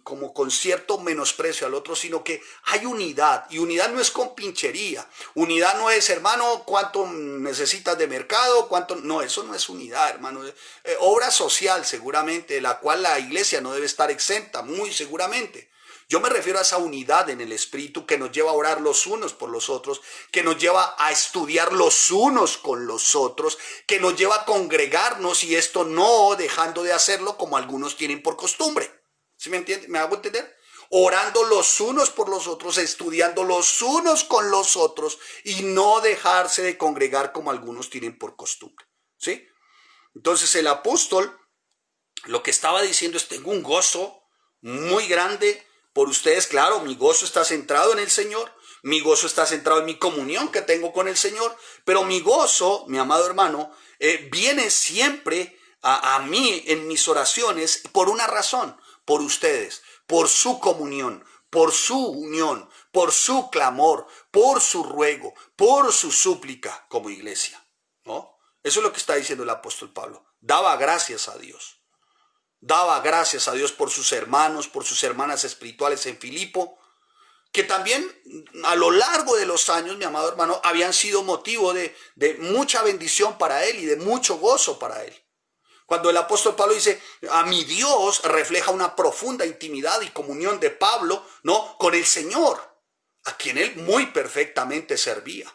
como con cierto menosprecio al otro, sino que hay unidad, y unidad no es con pinchería, unidad no es, hermano, cuánto necesitas de mercado, no, eso no es unidad, hermano. Obra social seguramente, de la cual la iglesia no debe estar exenta, muy seguramente. Yo me refiero a esa unidad en el espíritu que nos lleva a orar los unos por los otros, que nos lleva a estudiar los unos con los otros, que nos lleva a congregarnos, y esto no dejando de hacerlo como algunos tienen por costumbre. ¿Sí me entiende? ¿Me hago entender? Orando los unos por los otros, estudiando los unos con los otros, y no dejarse de congregar como algunos tienen por costumbre. ¿Sí? Entonces el apóstol lo que estaba diciendo es: tengo un gozo muy grande por ustedes. Claro, mi gozo está centrado en el Señor, mi gozo está centrado en mi comunión que tengo con el Señor, pero mi gozo, mi amado hermano, viene siempre a mí en mis oraciones por una razón: por ustedes, por su comunión, por su unión, por su clamor, por su ruego, por su súplica como iglesia, ¿no? Eso es lo que está diciendo el apóstol Pablo. Daba gracias a Dios. Daba gracias a Dios por sus hermanos, por sus hermanas espirituales en Filipo, que también a lo largo de los años, mi amado hermano, habían sido motivo de mucha bendición para él y de mucho gozo para él. Cuando el apóstol Pablo dice, a mi Dios, refleja una profunda intimidad y comunión de Pablo, ¿no?, con el Señor, a quien él muy perfectamente servía.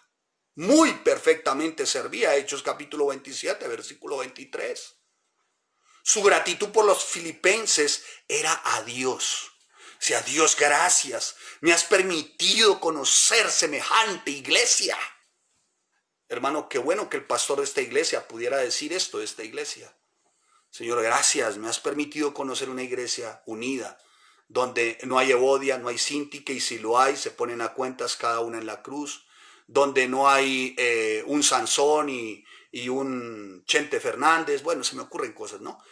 Muy perfectamente servía. Hechos capítulo 27, versículo 23. Su gratitud por los filipenses era a Dios. O sea, Dios, gracias, me has permitido conocer semejante iglesia. Hermano, qué bueno que el pastor de esta iglesia pudiera decir esto de esta iglesia. Señor, gracias, me has permitido conocer una iglesia unida, donde no hay Evodia, no hay Síntique, y si lo hay, se ponen a cuentas cada una en la cruz, donde no hay un Sansón y un Chente Fernández. Bueno, se me ocurren cosas, ¿no?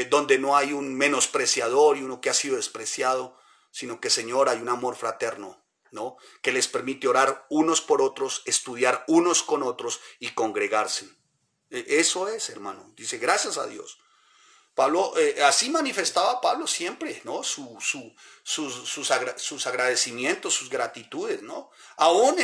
Donde no hay un menospreciador y uno que ha sido despreciado, sino que, Señor, hay un amor fraterno, ¿no?, que les permite orar unos por otros, estudiar unos con otros y congregarse. Eso es, hermano. Dice, gracias a Dios. Pablo, así manifestaba Pablo siempre, ¿no?, sus agradecimientos, sus gratitudes, ¿no? Aún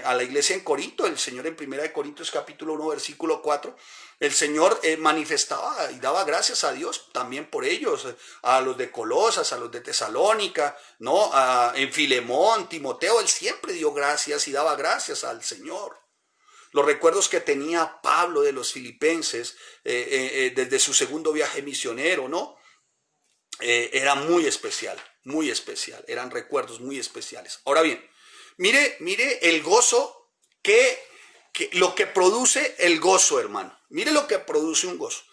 a la iglesia en Corinto, el Señor en 1 Corintios capítulo 1, versículo 4, el Señor manifestaba y daba gracias a Dios también por ellos, a los de Colosas, a los de Tesalónica, ¿no? En Filemón, Timoteo, él siempre dio gracias y daba gracias al Señor. Los recuerdos que tenía Pablo de los filipenses desde su segundo viaje misionero, ¿no? Era muy especial, eran recuerdos muy especiales. Ahora bien, mire el gozo, lo que produce el gozo, hermano. Mire lo que produce un gozo.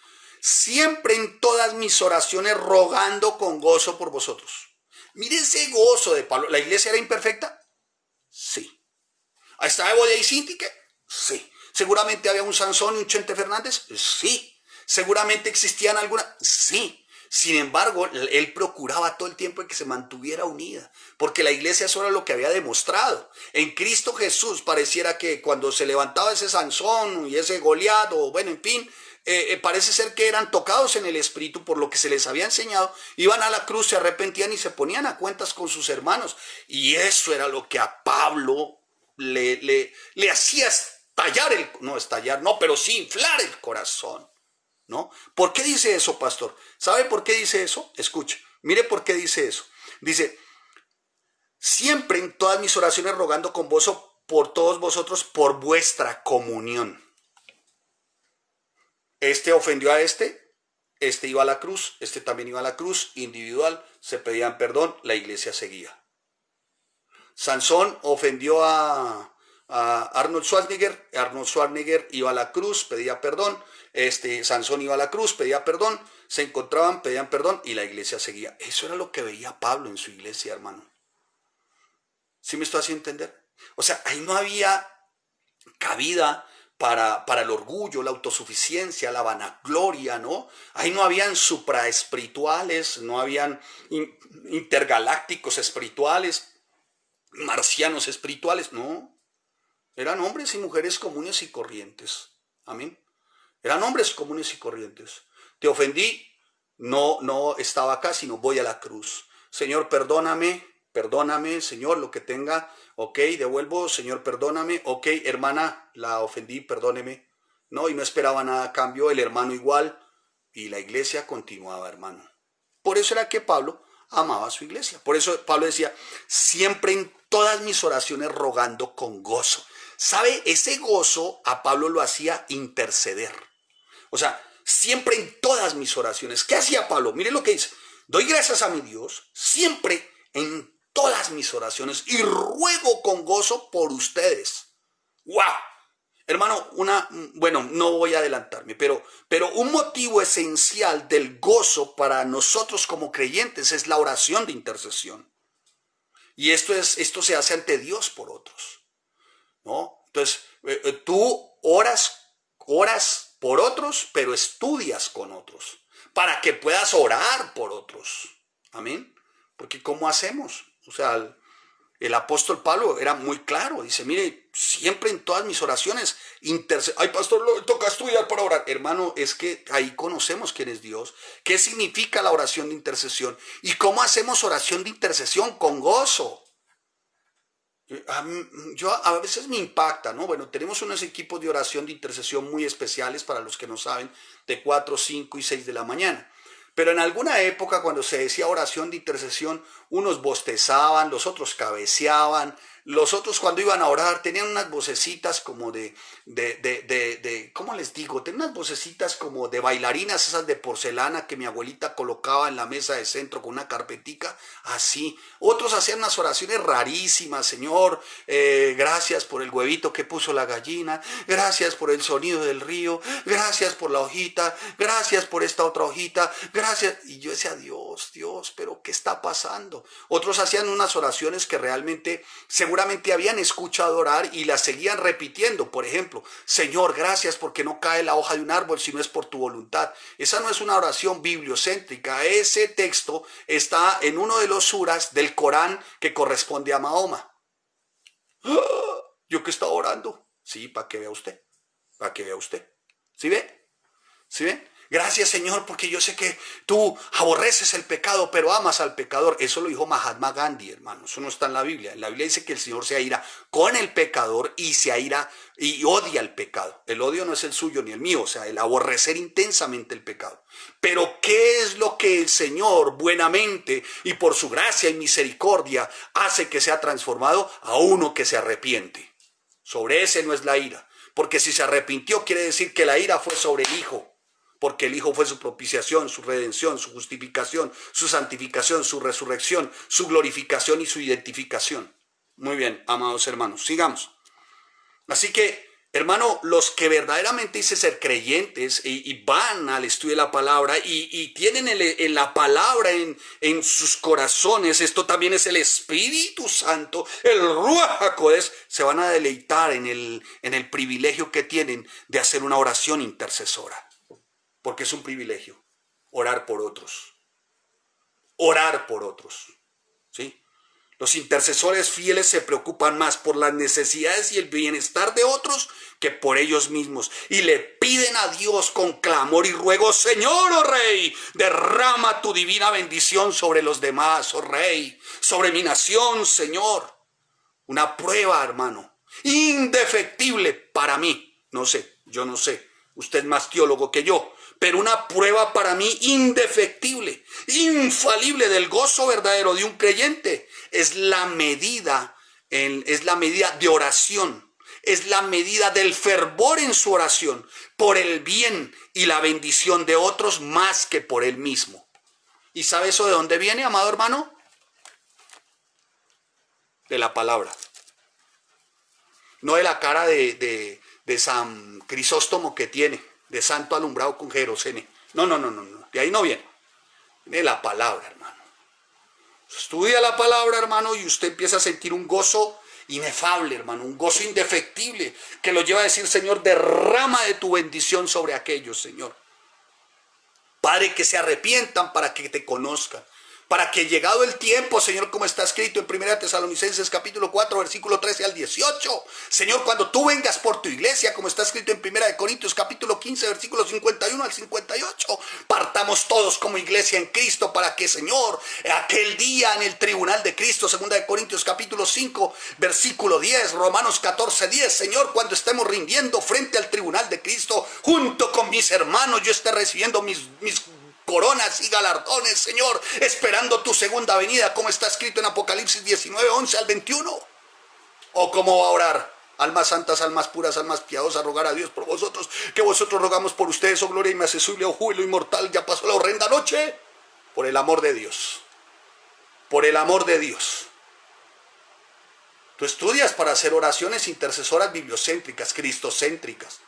Siempre en todas mis oraciones rogando con gozo por vosotros. Mire ese gozo de Pablo. ¿La iglesia era imperfecta? Sí. ¿Estaba Evodia y Síntique? Sí. ¿Seguramente había un Sansón y un Chente Fernández? Sí. ¿Seguramente existían algunas? Sí. Sin embargo, él procuraba todo el tiempo que se mantuviera unida, porque la iglesia eso era lo que había demostrado. En Cristo Jesús pareciera que cuando se levantaba ese Sansón y ese Goliat, o bueno, en fin, parece ser que eran tocados en el espíritu por lo que se les había enseñado, iban a la cruz, se arrepentían y se ponían a cuentas con sus hermanos. Y eso era lo que a Pablo le hacía pero sí inflar el corazón, ¿no? ¿Por qué dice eso, pastor? ¿Sabe por qué dice eso? Escuche, mire por qué dice eso. Dice, siempre en todas mis oraciones rogando con gozo por todos vosotros, por vuestra comunión. Este ofendió a este iba a la cruz, este también iba a la cruz, individual, se pedían perdón, la iglesia seguía. Sansón ofendió a Arnold Schwarzenegger. Arnold Schwarzenegger iba a la cruz, pedía perdón. Sansón iba a la cruz, pedía perdón. Se encontraban, pedían perdón y la iglesia seguía. Eso era lo que veía Pablo en su iglesia, hermano. ¿Sí me estoy haciendo entender? O sea, ahí no había cabida para el orgullo, la autosuficiencia, la vanagloria, ¿no? Ahí no habían supraespirituales, no habían intergalácticos espirituales, marcianos espirituales, no. Eran hombres y mujeres comunes y corrientes. Amén. Eran hombres comunes y corrientes. Te ofendí, no estaba acá, sino voy a la cruz. Señor, perdóname, Señor, lo que tenga. Ok, devuelvo, Señor, perdóname. Ok, hermana, la ofendí, perdóneme. No, y no esperaba nada a cambio, el hermano igual. Y la iglesia continuaba, hermano. Por eso era que Pablo amaba a su iglesia. Por eso Pablo decía, siempre en todas mis oraciones rogando con gozo. ¿Sabe? Ese gozo a Pablo lo hacía interceder. O sea, siempre en todas mis oraciones. ¿Qué hacía Pablo? Mire lo que dice. Doy gracias a mi Dios siempre en todas mis oraciones y ruego con gozo por ustedes. ¡Wow! Hermano, bueno, no voy a adelantarme, pero un motivo esencial del gozo para nosotros como creyentes es la oración de intercesión. Y esto se hace ante Dios por otros, ¿no? Entonces, tú oras por otros, pero estudias con otros, para que puedas orar por otros. Amén. Porque ¿cómo hacemos? O sea, el apóstol Pablo era muy claro. Dice, mire, siempre en todas mis oraciones, ay, pastor, lo toca estudiar para orar. Hermano, es que ahí conocemos quién es Dios, qué significa la oración de intercesión y cómo hacemos oración de intercesión con gozo. A veces me impacta, ¿no? Bueno, tenemos unos equipos de oración de intercesión muy especiales para los que no saben, de 4, 5 y 6 de la mañana. Pero en alguna época cuando se decía oración de intercesión, unos bostezaban, los otros cabeceaban, los otros cuando iban a orar tenían unas vocecitas como ¿cómo les digo? Tenían unas vocecitas como de bailarinas, esas de porcelana que mi abuelita colocaba en la mesa de centro con una carpetica, así. Otros hacían unas oraciones rarísimas, Señor, gracias por el huevito que puso la gallina, gracias por el sonido del río, gracias por la hojita, gracias por esta otra hojita, gracias. Y yo decía, Dios, pero ¿qué está pasando? Otros hacían unas oraciones que realmente seguramente habían escuchado orar y las seguían repitiendo. Por ejemplo, Señor, gracias porque no cae la hoja de un árbol si no es por tu voluntad. Esa no es una oración bibliocéntrica. Ese texto está en uno de los suras del Corán que corresponde a Mahoma. ¿Yo qué estaba orando? Sí, para que vea usted. Para que vea usted. ¿Sí ve? ¿Sí ve? Gracias, Señor, porque yo sé que tú aborreces el pecado, pero amas al pecador. Eso lo dijo Mahatma Gandhi, hermano. Eso no está en la Biblia. En la Biblia dice que el Señor se aira con el pecador y se aira y odia el pecado. El odio no es el suyo ni el mío, o sea, el aborrecer intensamente el pecado. Pero ¿qué es lo que el Señor buenamente y por su gracia y misericordia hace que sea transformado? A uno que se arrepiente. Sobre ese no es la ira. Porque si se arrepintió quiere decir que la ira fue sobre el Hijo. Porque el Hijo fue su propiciación, su redención, su justificación, su santificación, su resurrección, su glorificación y su identificación. Muy bien, amados hermanos, sigamos. Así que, hermano, los que verdaderamente dicen ser creyentes y van al estudio de la palabra y tienen en la palabra en sus corazones, esto también es el Espíritu Santo, el Ruach HaKodesh, se van a deleitar en el privilegio que tienen de hacer una oración intercesora. Porque es un privilegio orar por otros. Orar por otros. ¿Sí? Los intercesores fieles se preocupan más por las necesidades y el bienestar de otros que por ellos mismos. Y le piden a Dios con clamor y ruego, Señor, oh Rey, derrama tu divina bendición sobre los demás, oh Rey, sobre mi nación, Señor. Una prueba, hermano, indefectible para mí. No sé, yo no sé. Usted es más teólogo que yo. Pero una prueba para mí indefectible, infalible del gozo verdadero de un creyente es la medida de oración, es la medida del fervor en su oración por el bien y la bendición de otros más que por él mismo. ¿Y sabe eso de dónde viene, amado hermano? De la palabra. no de la cara de San Crisóstomo que tiene, de santo alumbrado con querosene. No, de ahí no viene. De la palabra, hermano. Estudia la palabra, hermano, y usted empieza a sentir un gozo inefable, hermano, un gozo indefectible que lo lleva a decir, Señor, derrama de tu bendición sobre aquellos, Señor. Padre, que se arrepientan para que te conozcan. Para que llegado el tiempo, Señor, como está escrito en 1 Tesalonicenses capítulo 4, versículo 13 al 18. Señor, cuando tú vengas por tu iglesia, como está escrito en 1 Corintios capítulo 15, versículo 51 al 58. Partamos todos como iglesia en Cristo para que, Señor, aquel día en el tribunal de Cristo, 2 Corintios capítulo 5, versículo 10, Romanos 14, 10. Señor, cuando estemos rindiendo frente al tribunal de Cristo, junto con mis hermanos, yo esté recibiendo mis coronas y galardones, Señor, esperando tu segunda venida, como está escrito en Apocalipsis 19, 11 al 21. ¿O cómo va a orar? Almas santas, almas puras, almas piadosas, rogar a Dios por vosotros, que vosotros rogamos por ustedes, oh gloria inaccesible, oh júbilo inmortal. Ya pasó la horrenda noche. Por el amor de Dios. Por el amor de Dios. Tú estudias para hacer oraciones intercesoras bibliocéntricas, cristocéntricas.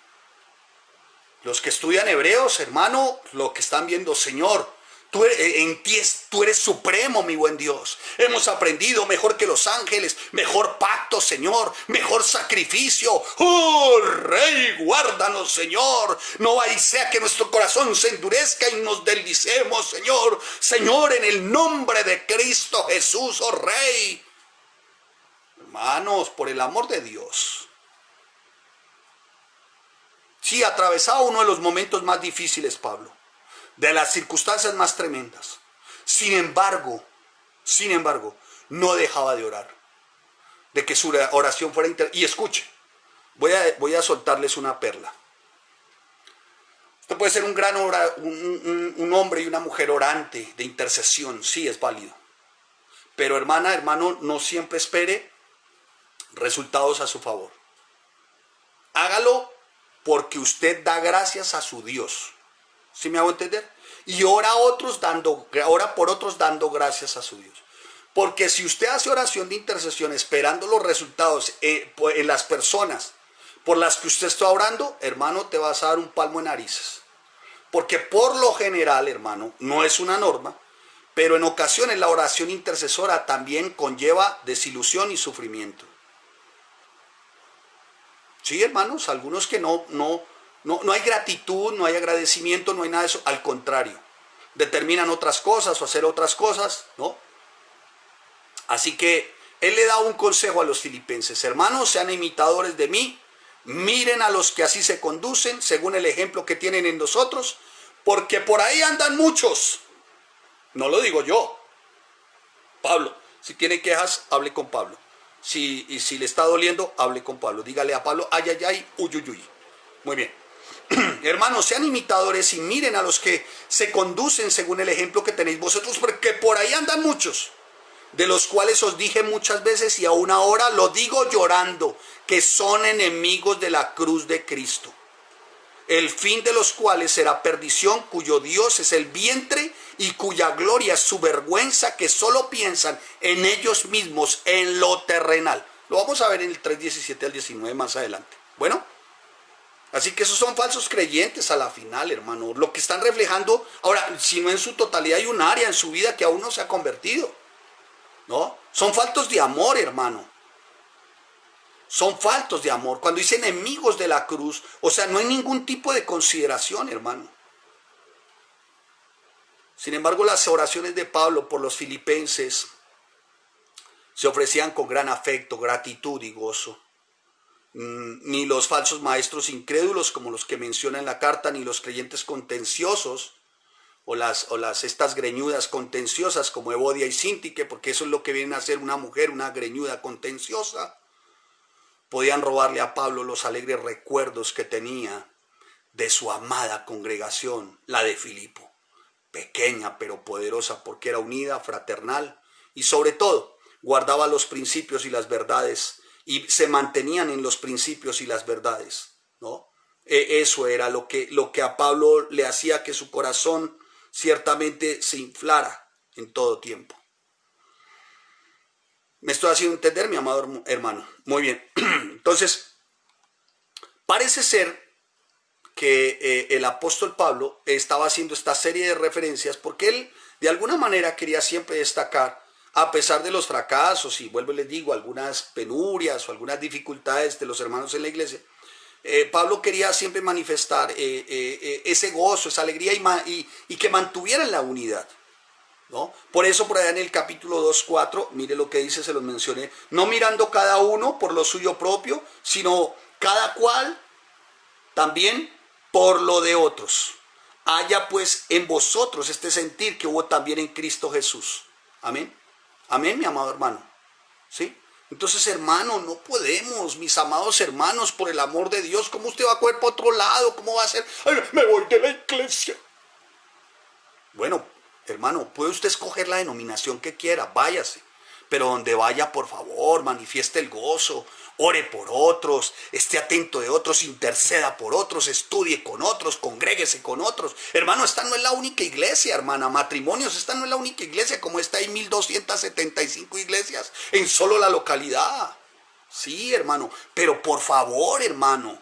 Los que estudian hebreos, hermano, lo que están viendo, Señor, tú eres supremo, mi buen Dios. Hemos aprendido mejor que los ángeles, mejor pacto, Señor, mejor sacrificio. ¡Oh, Rey, guárdanos, Señor! No vaya sea que nuestro corazón se endurezca y nos deslicemos, Señor. Señor, en el nombre de Cristo Jesús, oh Rey. Hermanos, por el amor de Dios. Sí, atravesaba uno de los momentos más difíciles, Pablo, de las circunstancias más tremendas. Sin embargo, no dejaba de orar, de que su oración fuera Y escuche, voy a soltarles una perla. Usted puede ser un hombre y una mujer orante de intercesión, sí, es válido. Pero hermana, hermano, no siempre espere resultados a su favor. Hágalo porque usted da gracias a su Dios. ¿Sí me hago entender? Y ora por otros dando gracias a su Dios. Porque si usted hace oración de intercesión esperando los resultados en las personas por las que usted está orando, hermano, te vas a dar un palmo en narices. Porque por lo general, hermano, no es una norma, pero en ocasiones la oración intercesora también conlleva desilusión y sufrimiento. Sí, hermanos, algunos que no hay gratitud, no hay agradecimiento, no hay nada de eso. Al contrario, determinan otras cosas o hacer otras cosas, ¿no? Así que él le da un consejo a los filipenses. Hermanos, sean imitadores de mí. Miren a los que así se conducen, según el ejemplo que tienen en nosotros. Porque por ahí andan muchos. No lo digo yo. Pablo, si tiene quejas, hable con Pablo. Si le está doliendo, hable con Pablo. Dígale a Pablo, ay, ay, ay, uy, uy, uy. Muy bien. Hermanos, sean imitadores y miren a los que se conducen según el ejemplo que tenéis vosotros, porque por ahí andan muchos, de los cuales os dije muchas veces y aún ahora lo digo llorando, que son enemigos de la cruz de Cristo, el fin de los cuales será perdición, cuyo Dios es el vientre y cuya gloria es su vergüenza, que solo piensan en ellos mismos, en lo terrenal. Lo vamos a ver en el 3:17 al 19 más adelante. Bueno, así que esos son falsos creyentes a la final, hermano. Lo que están reflejando, ahora, si no en su totalidad hay un área en su vida que aún no se ha convertido, ¿no? Son faltos de amor, hermano. Son faltos de amor. Cuando dice enemigos de la cruz, o sea, no hay ningún tipo de consideración, hermano. Sin embargo, las oraciones de Pablo por los filipenses se ofrecían con gran afecto, gratitud y gozo. Ni los falsos maestros incrédulos, como los que menciona en la carta, ni los creyentes contenciosos, o estas greñudas contenciosas como Evodia y Síntique, porque eso es lo que viene a ser una mujer, una greñuda contenciosa, podían robarle a Pablo los alegres recuerdos que tenía de su amada congregación, la de Filipo, pequeña pero poderosa porque era unida, fraternal y sobre todo guardaba los principios y las verdades y se mantenían en los principios y las verdades, ¿no? Eso era lo que a Pablo le hacía que su corazón ciertamente se inflara en todo tiempo. ¿Me estoy haciendo entender, mi amado hermano? Muy bien. Entonces, parece ser que el apóstol Pablo estaba haciendo esta serie de referencias porque él de alguna manera quería siempre destacar, a pesar de los fracasos y vuelvo y les digo, algunas penurias o algunas dificultades de los hermanos en la iglesia, Pablo quería siempre manifestar ese gozo, esa alegría y que mantuvieran la unidad, ¿no? Por eso por allá en el capítulo 2:4, mire lo que dice, se los mencioné, no mirando cada uno por lo suyo propio, sino cada cual también por lo de otros. Haya pues en vosotros este sentir que hubo también en Cristo Jesús. Amén. Amén, mi amado hermano. ¿Sí? Entonces, hermano, no podemos, mis amados hermanos, por el amor de Dios, ¿cómo usted va a coger para otro lado? ¿Cómo va a hacer? Ay, me voy de la iglesia. Bueno, hermano, puede usted escoger la denominación que quiera, váyase. Pero donde vaya, por favor, manifieste el gozo, ore por otros, esté atento de otros, interceda por otros, estudie con otros, congréguese con otros. Hermano, esta no es la única iglesia, hermana. Matrimonios, esta no es la única iglesia, como está hay 1275 iglesias en solo la localidad. Sí, hermano, pero por favor, hermano,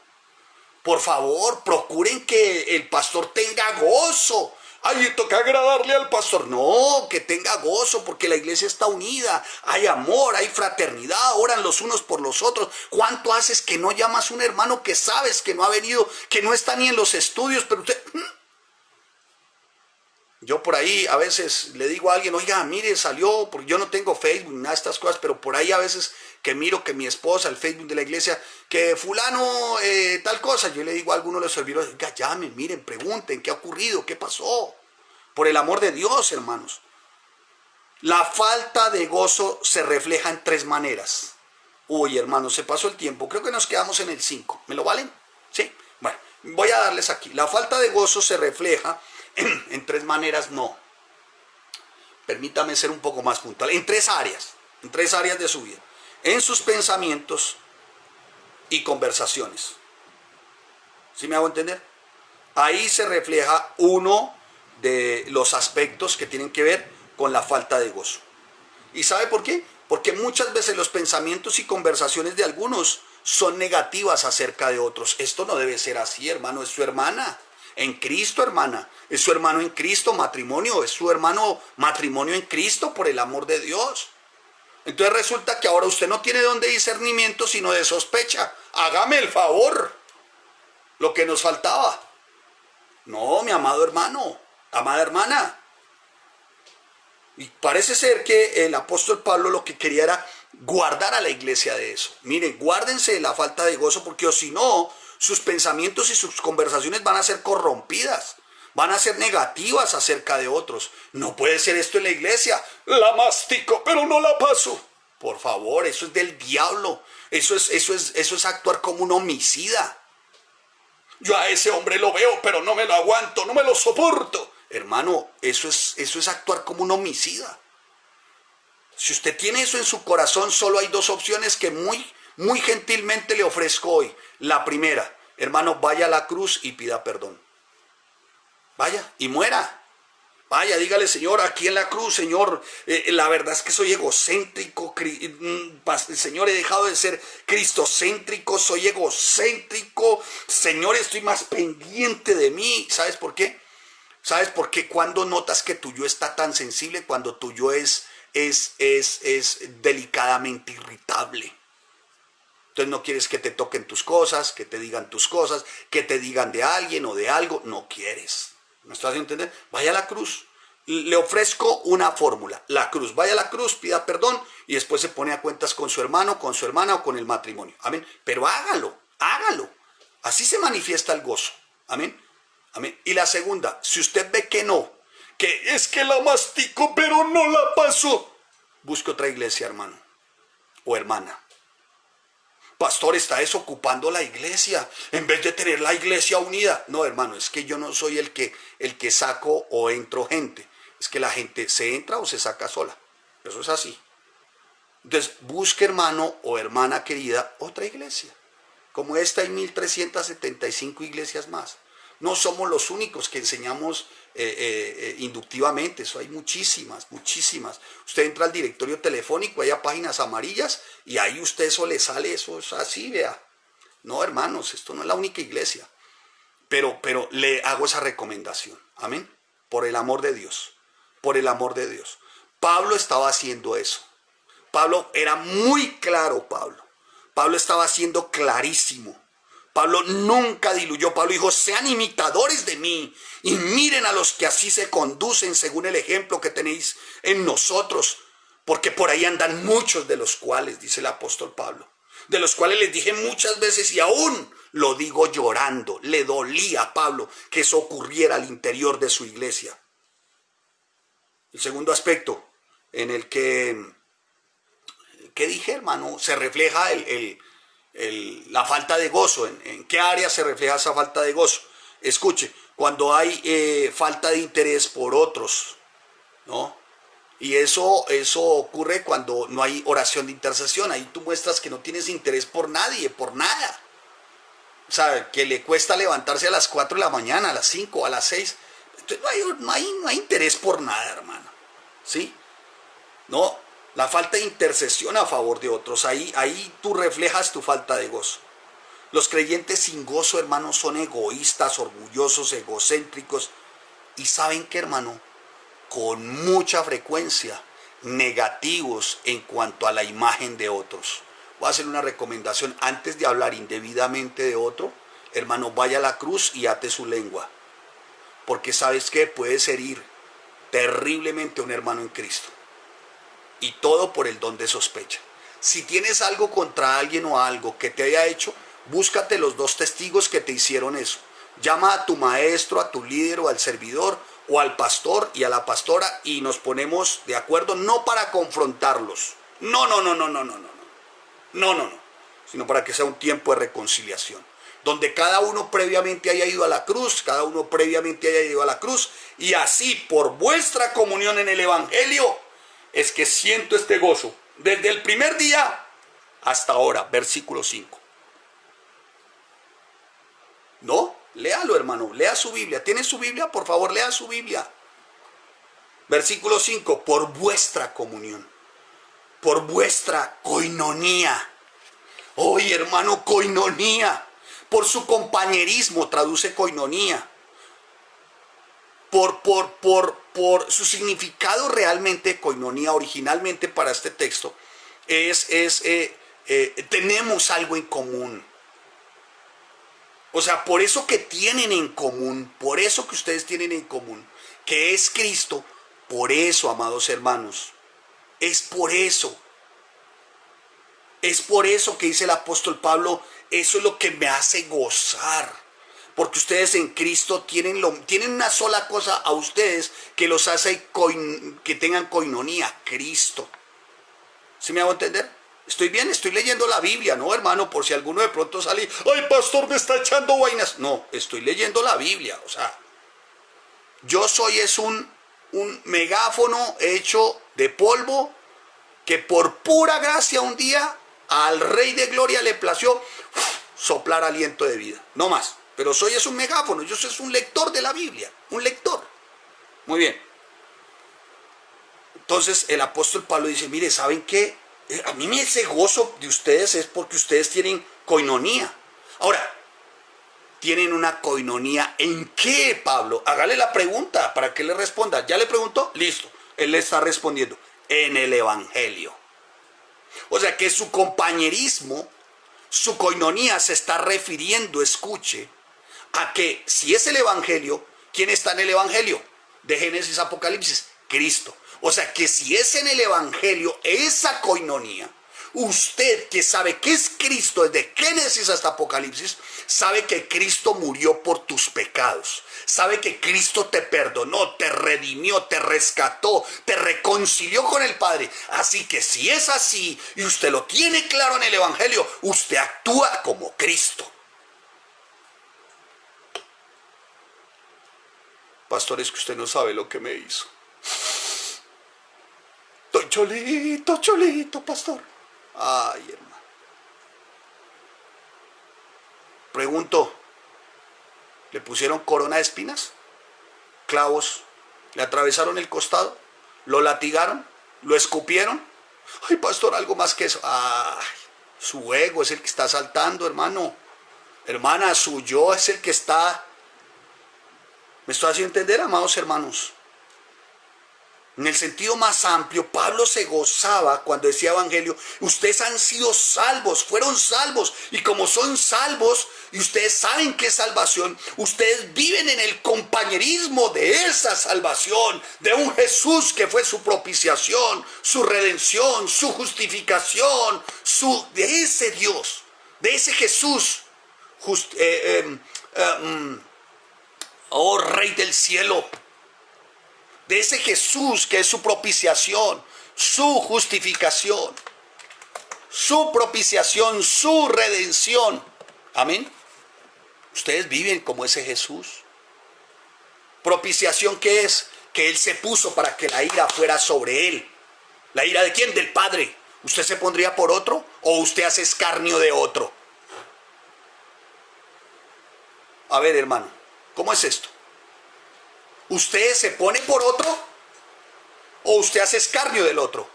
por favor, procuren que el pastor tenga gozo. Ay, toca agradarle al pastor. No, que tenga gozo porque la iglesia está unida. Hay amor, hay fraternidad, oran los unos por los otros. ¿Cuánto haces que no llamas a un hermano que sabes que no ha venido, que no está ni en los estudios, pero usted... Yo por ahí a veces le digo a alguien, oiga, mire, salió, porque yo no tengo Facebook, nada de estas cosas, pero por ahí a veces que miro que mi esposa, el Facebook de la iglesia, que fulano, tal cosa, yo le digo a alguno de los servidores, oiga, llamen, miren, pregunten, ¿qué ha ocurrido? ¿Qué pasó? Por el amor de Dios, hermanos. La falta de gozo se refleja en 3 maneras. Uy, hermanos, se pasó el tiempo, creo que nos quedamos en el 5, ¿me lo valen? Sí, bueno, voy a darles aquí. La falta de gozo se refleja en 3 maneras, no. Permítame ser un poco más puntual. En 3 áreas de su vida. En sus pensamientos y conversaciones. ¿Sí me hago entender? Ahí se refleja uno de los aspectos que tienen que ver con la falta de gozo. ¿Y sabe por qué? Porque muchas veces los pensamientos y conversaciones de algunos son negativas acerca de otros. Esto no debe ser así, hermano, es su hermana. En Cristo, hermana, es su hermano en Cristo, matrimonio, es su hermano matrimonio en Cristo, por el amor de Dios. Entonces resulta que ahora usted no tiene don de discernimiento, sino de sospecha. Hágame el favor, lo que nos faltaba. No, mi amado hermano, amada hermana. Y parece ser que el apóstol Pablo lo que quería era guardar a la iglesia de eso. Miren, guárdense de la falta de gozo, porque o si no, sus pensamientos y sus conversaciones van a ser corrompidas, van a ser negativas acerca de otros. No puede ser esto en la iglesia. La mastico, pero no la paso. Por favor, eso es del diablo. Eso es actuar como un homicida. Yo a ese hombre lo veo, pero no me lo aguanto, no me lo soporto. Hermano, eso es actuar como un homicida. Si usted tiene eso en su corazón, solo hay 2 opciones que muy gentilmente le ofrezco hoy. La primera, hermano, vaya a la cruz y pida perdón. Vaya y muera. Vaya, dígale, Señor, aquí en la cruz, Señor, la verdad es que soy egocéntrico, Señor, he dejado de ser cristocéntrico, soy egocéntrico, Señor, estoy más pendiente de mí. ¿Sabes por qué? ¿Sabes por qué? Cuando notas que tu yo está tan sensible, cuando tu yo es delicadamente irritable. Entonces no quieres que te toquen tus cosas, que te digan tus cosas, que te digan de alguien o de algo, no quieres. ¿Me estás haciendo entender? Vaya a la cruz. Le ofrezco una fórmula. La cruz. Vaya a la cruz, pida perdón y después se pone a cuentas con su hermano, con su hermana o con el matrimonio. Amén. Pero hágalo, hágalo. Así se manifiesta el gozo. Amén. Amén. Y la segunda, si usted ve que no, que es que la mastico pero no la paso, busque otra iglesia, hermano o hermana. Pastor, está desocupando la iglesia en vez de tener la iglesia unida. No, hermano, es que yo no soy el que saco o entro gente. Es que la gente se entra o se saca sola. Eso es así. Entonces, busque, hermano o hermana querida, otra iglesia. Como esta hay 1375 iglesias más. No somos los únicos que enseñamos inductivamente, eso hay muchísimas, muchísimas. Usted entra al directorio telefónico, hay páginas amarillas y ahí usted eso le sale, eso es así, vea. No, hermanos, esto no es la única iglesia, pero le hago esa recomendación, amén, por el amor de Dios, por el amor de Dios. Pablo estaba haciendo eso. Pablo era muy claro, Pablo estaba siendo clarísimo. Pablo nunca diluyó. Pablo dijo, sean imitadores de mí y miren a los que así se conducen según el ejemplo que tenéis en nosotros, porque por ahí andan muchos de los cuales, dice el apóstol Pablo, de los cuales les dije muchas veces y aún lo digo llorando. Le dolía a Pablo que eso ocurriera al interior de su iglesia. El segundo aspecto en el que, ¿qué dije, hermano? Se refleja la falta de gozo. ¿En qué área se refleja esa falta de gozo? Escuche, cuando hay falta de interés por otros, ¿no? Y eso ocurre cuando no hay oración de intercesión. Ahí tú muestras que no tienes interés por nadie, por nada. O sea, que le cuesta levantarse a las 4 de la mañana, a las 5, a las 6. Entonces no hay interés por nada, hermano. ¿Sí? No, la falta de intercesión a favor de otros. Ahí tú reflejas tu falta de gozo. Los creyentes sin gozo, hermano, son egoístas, orgullosos, egocéntricos. Y ¿saben qué, hermano? Con mucha frecuencia negativos en cuanto a la imagen de otros. Voy a hacer una recomendación antes de hablar indebidamente de otro. Hermano, vaya a la cruz y ate su lengua. Porque ¿sabes qué? Puedes herir terriblemente a un hermano en Cristo. Y todo por el don de sospecha. Si tienes algo contra alguien o algo que te haya hecho, búscate los 2 testigos que te hicieron eso. Llama a tu maestro, a tu líder o al servidor o al pastor y a la pastora y nos ponemos de acuerdo, no para confrontarlos. No, sino para que sea un tiempo de reconciliación, donde cada uno previamente haya ido a la cruz, y así por vuestra comunión en el Evangelio es que siento este gozo desde el primer día hasta ahora. Versículo 5. ¿No? Léalo, hermano, lea su Biblia. ¿Tiene su Biblia? Por favor, lea su Biblia. Versículo 5, por vuestra comunión, por vuestra coinonía. Oye, hermano, coinonía. Por su compañerismo, traduce coinonía. Por su significado realmente, coinonía originalmente para este texto, tenemos algo en común. O sea, por eso que tienen en común, por eso que ustedes tienen en común, que es Cristo, por eso, amados hermanos, es por eso que dice el apóstol Pablo, eso es lo que me hace gozar, porque ustedes en Cristo tienen una sola cosa a ustedes que los hace que tengan coinonía, Cristo. ¿Sí me hago entender? Estoy bien, estoy leyendo la Biblia, ¿no, hermano? Por si alguno de pronto sale, ¡ay, pastor, me está echando vainas! No, estoy leyendo la Biblia, o sea, yo soy un megáfono hecho de polvo que por pura gracia un día al Rey de Gloria le plació soplar aliento de vida, no más. Pero soy un megáfono, yo soy un lector de la Biblia, un lector. Muy bien. Entonces el apóstol Pablo dice, mire, ¿saben qué? A mí ese gozo de ustedes es porque ustedes tienen coinonía. Ahora, ¿tienen una coinonía en qué, Pablo? Hágale la pregunta para que le responda. ¿Ya le preguntó? Listo. Él le está respondiendo. En el Evangelio. O sea que su compañerismo, su coinonía se está refiriendo, escuche, a que si es el Evangelio, ¿quién está en el Evangelio? De Génesis a Apocalipsis, Cristo. O sea que si es en el Evangelio esa coinonía, usted que sabe que es Cristo desde Génesis hasta Apocalipsis, sabe que Cristo murió por tus pecados, sabe que Cristo te perdonó, te redimió, te rescató, te reconcilió con el Padre. Así que si es así y usted lo tiene claro en el Evangelio, usted actúa como Cristo. Pastor, es que usted no sabe lo que me hizo. Estoy cholito, pastor. Ay, hermano. Pregunto, Le pusieron corona de espinas, clavos, le atravesaron el costado, lo latigaron, lo escupieron. Ay, pastor, algo más que eso. Ay, su ego es el que está saltando, hermano. Hermana, su yo es el que está... ¿Me estoy haciendo entender, amados hermanos? En el sentido más amplio, Pablo se gozaba cuando decía evangelio, ustedes han sido salvos, fueron salvos, y como son salvos, y ustedes saben qué es salvación, ustedes viven en el compañerismo de esa salvación, de un Jesús que fue su propiciación, su redención, su justificación, de ese Dios, de ese Jesús, oh Rey del cielo, de ese Jesús que es su propiciación, su justificación, su propiciación, su redención. Amén. Ustedes viven como ese Jesús. Propiciación, ¿qué es? Que Él se puso para que la ira fuera sobre Él. ¿La ira de quién? Del Padre. ¿Usted se pondría por otro o usted hace escarnio de otro? A ver, hermano, ¿cómo es esto? ¿Usted se pone por otro o usted hace escarnio del otro?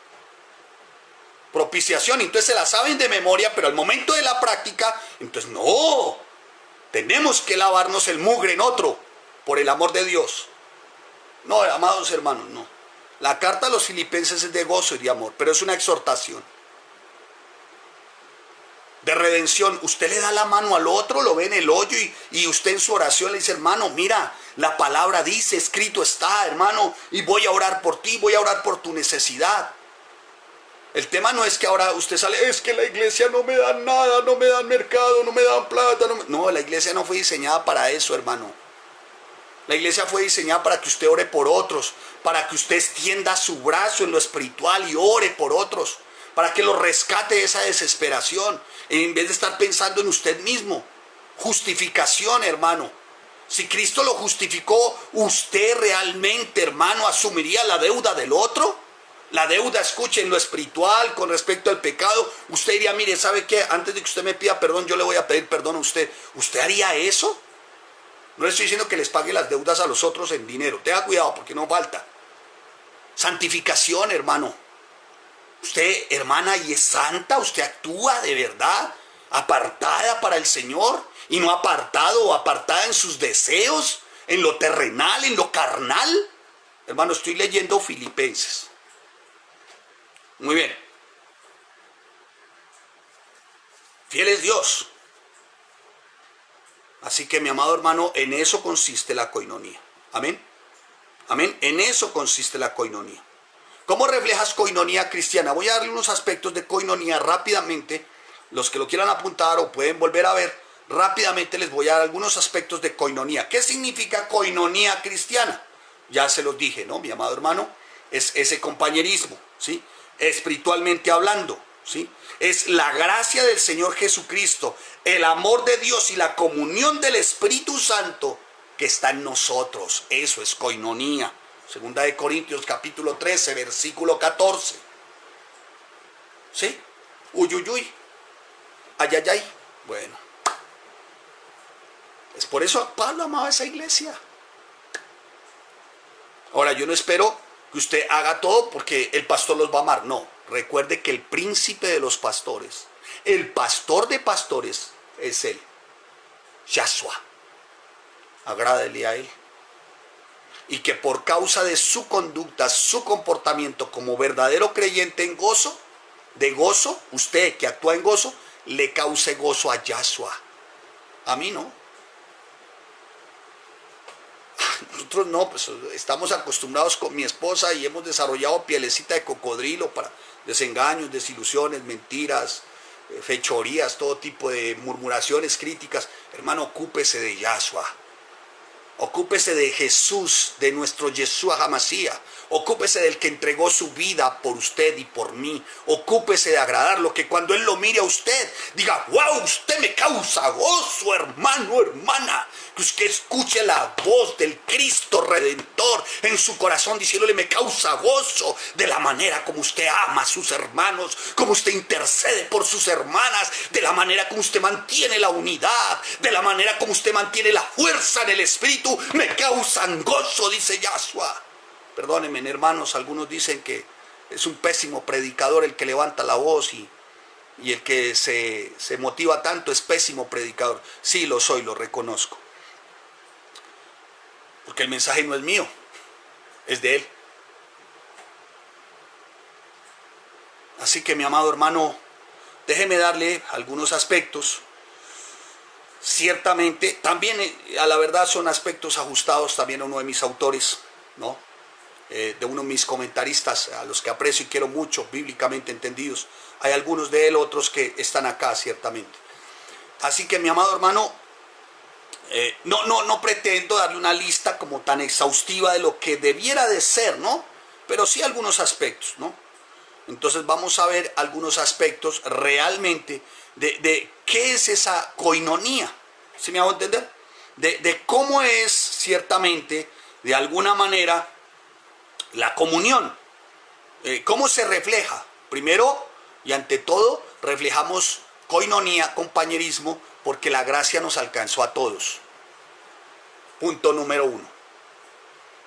Propiciación, entonces se la saben de memoria, pero al momento de la práctica, entonces no, tenemos que lavarnos el mugre en otro, por el amor de Dios. No, amados hermanos, no. La carta a los filipenses es de gozo y de amor, pero es una exhortación. De redención, usted le da la mano al otro, lo ve en el hoyo y usted en su oración le dice, hermano, mira, la palabra dice, escrito está, hermano, y voy a orar por ti, voy a orar por tu necesidad. El tema no es que ahora usted sale, es que la iglesia no me da nada, no me dan mercado, no me dan plata. No, la iglesia no fue diseñada para eso, hermano. La iglesia fue diseñada para que usted ore por otros, para que usted extienda su brazo en lo espiritual y ore por otros, para que lo rescate de esa desesperación, en vez de estar pensando en usted mismo. Justificación, hermano. Si Cristo lo justificó, ¿usted realmente, hermano, asumiría la deuda del otro? La deuda, escuche, en lo espiritual, con respecto al pecado. Usted diría, mire, ¿sabe qué? Antes de que usted me pida perdón, yo le voy a pedir perdón a usted. ¿Usted haría eso? No le estoy diciendo que les pague las deudas a los otros en dinero. Tenga cuidado porque no falta. Santificación, hermano. Usted, hermana, y es santa, usted actúa de verdad, apartada para el Señor, y no apartado o apartada en sus deseos, en lo terrenal, en lo carnal. Hermano, estoy leyendo Filipenses. Muy bien. Fiel es Dios. Así que, mi amado hermano, en eso consiste la coinonía. Amén. Amén. En eso consiste la coinonía. ¿Cómo reflejas coinonía cristiana? Voy a darle unos aspectos de coinonía rápidamente. Los que lo quieran apuntar o pueden volver a ver, rápidamente les voy a dar algunos aspectos de coinonía. ¿Qué significa coinonía cristiana? Ya se los dije, ¿no? Mi amado hermano, es ese compañerismo, ¿sí? Espiritualmente hablando, ¿sí? Es la gracia del Señor Jesucristo, el amor de Dios y la comunión del Espíritu Santo que está en nosotros. Eso es coinonía. Segunda de Corintios capítulo 13, versículo 14. ¿Sí? Uy, uy, uy. Ay, ay, ay. Bueno. Es por eso Pablo amaba esa iglesia. Ahora, yo no espero que usted haga todo porque el pastor los va a amar. No. Recuerde que el príncipe de los pastores, el pastor de pastores, es él. Yahshua. Agrádele a él. Y que por causa de su conducta, su comportamiento como verdadero creyente en gozo, de gozo, usted que actúa en gozo, le cause gozo a Yahshua. A mí no. Nosotros no, pues estamos acostumbrados con mi esposa y hemos desarrollado pielecita de cocodrilo para desengaños, desilusiones, mentiras, fechorías, todo tipo de murmuraciones, críticas. Hermano, ocúpese de Yahshua. Ocúpese de Jesús, de nuestro Yeshua Hamashiach. Ocúpese del que entregó su vida por usted y por mí. Ocúpese de agradarlo, que cuando Él lo mire a usted, diga, wow, usted me causa gozo, hermano, hermana. Que usted escuche la voz del Cristo Redentor en su corazón, diciéndole, me causa gozo de la manera como usted ama a sus hermanos, como usted intercede por sus hermanas, de la manera como usted mantiene la unidad, de la manera como usted mantiene la fuerza en el Espíritu. Me causan gozo, dice Yahshua. Perdónenme, hermanos, algunos dicen que es un pésimo predicador el que levanta la voz y el que se motiva tanto es pésimo predicador. Sí, lo soy, lo reconozco. Porque el mensaje no es mío, es de Él. Así que, mi amado hermano, déjeme darle algunos aspectos. Ciertamente, también a la verdad son aspectos ajustados también a uno de mis autores, ¿no? De uno de mis comentaristas, a los que aprecio y quiero mucho, bíblicamente entendidos. Hay algunos de él, otros que están acá, ciertamente. Así que, mi amado hermano, no pretendo darle una lista como tan exhaustiva de lo que debiera de ser, ¿no? Pero sí algunos aspectos, ¿no? Entonces vamos a ver algunos aspectos realmente de qué es esa coinonía, ¿sí me hago entender? De cómo es ciertamente, de alguna manera, la comunión. ¿Cómo se refleja? Primero y ante todo, reflejamos coinonía, compañerismo, porque la gracia nos alcanzó a todos. Punto número 1.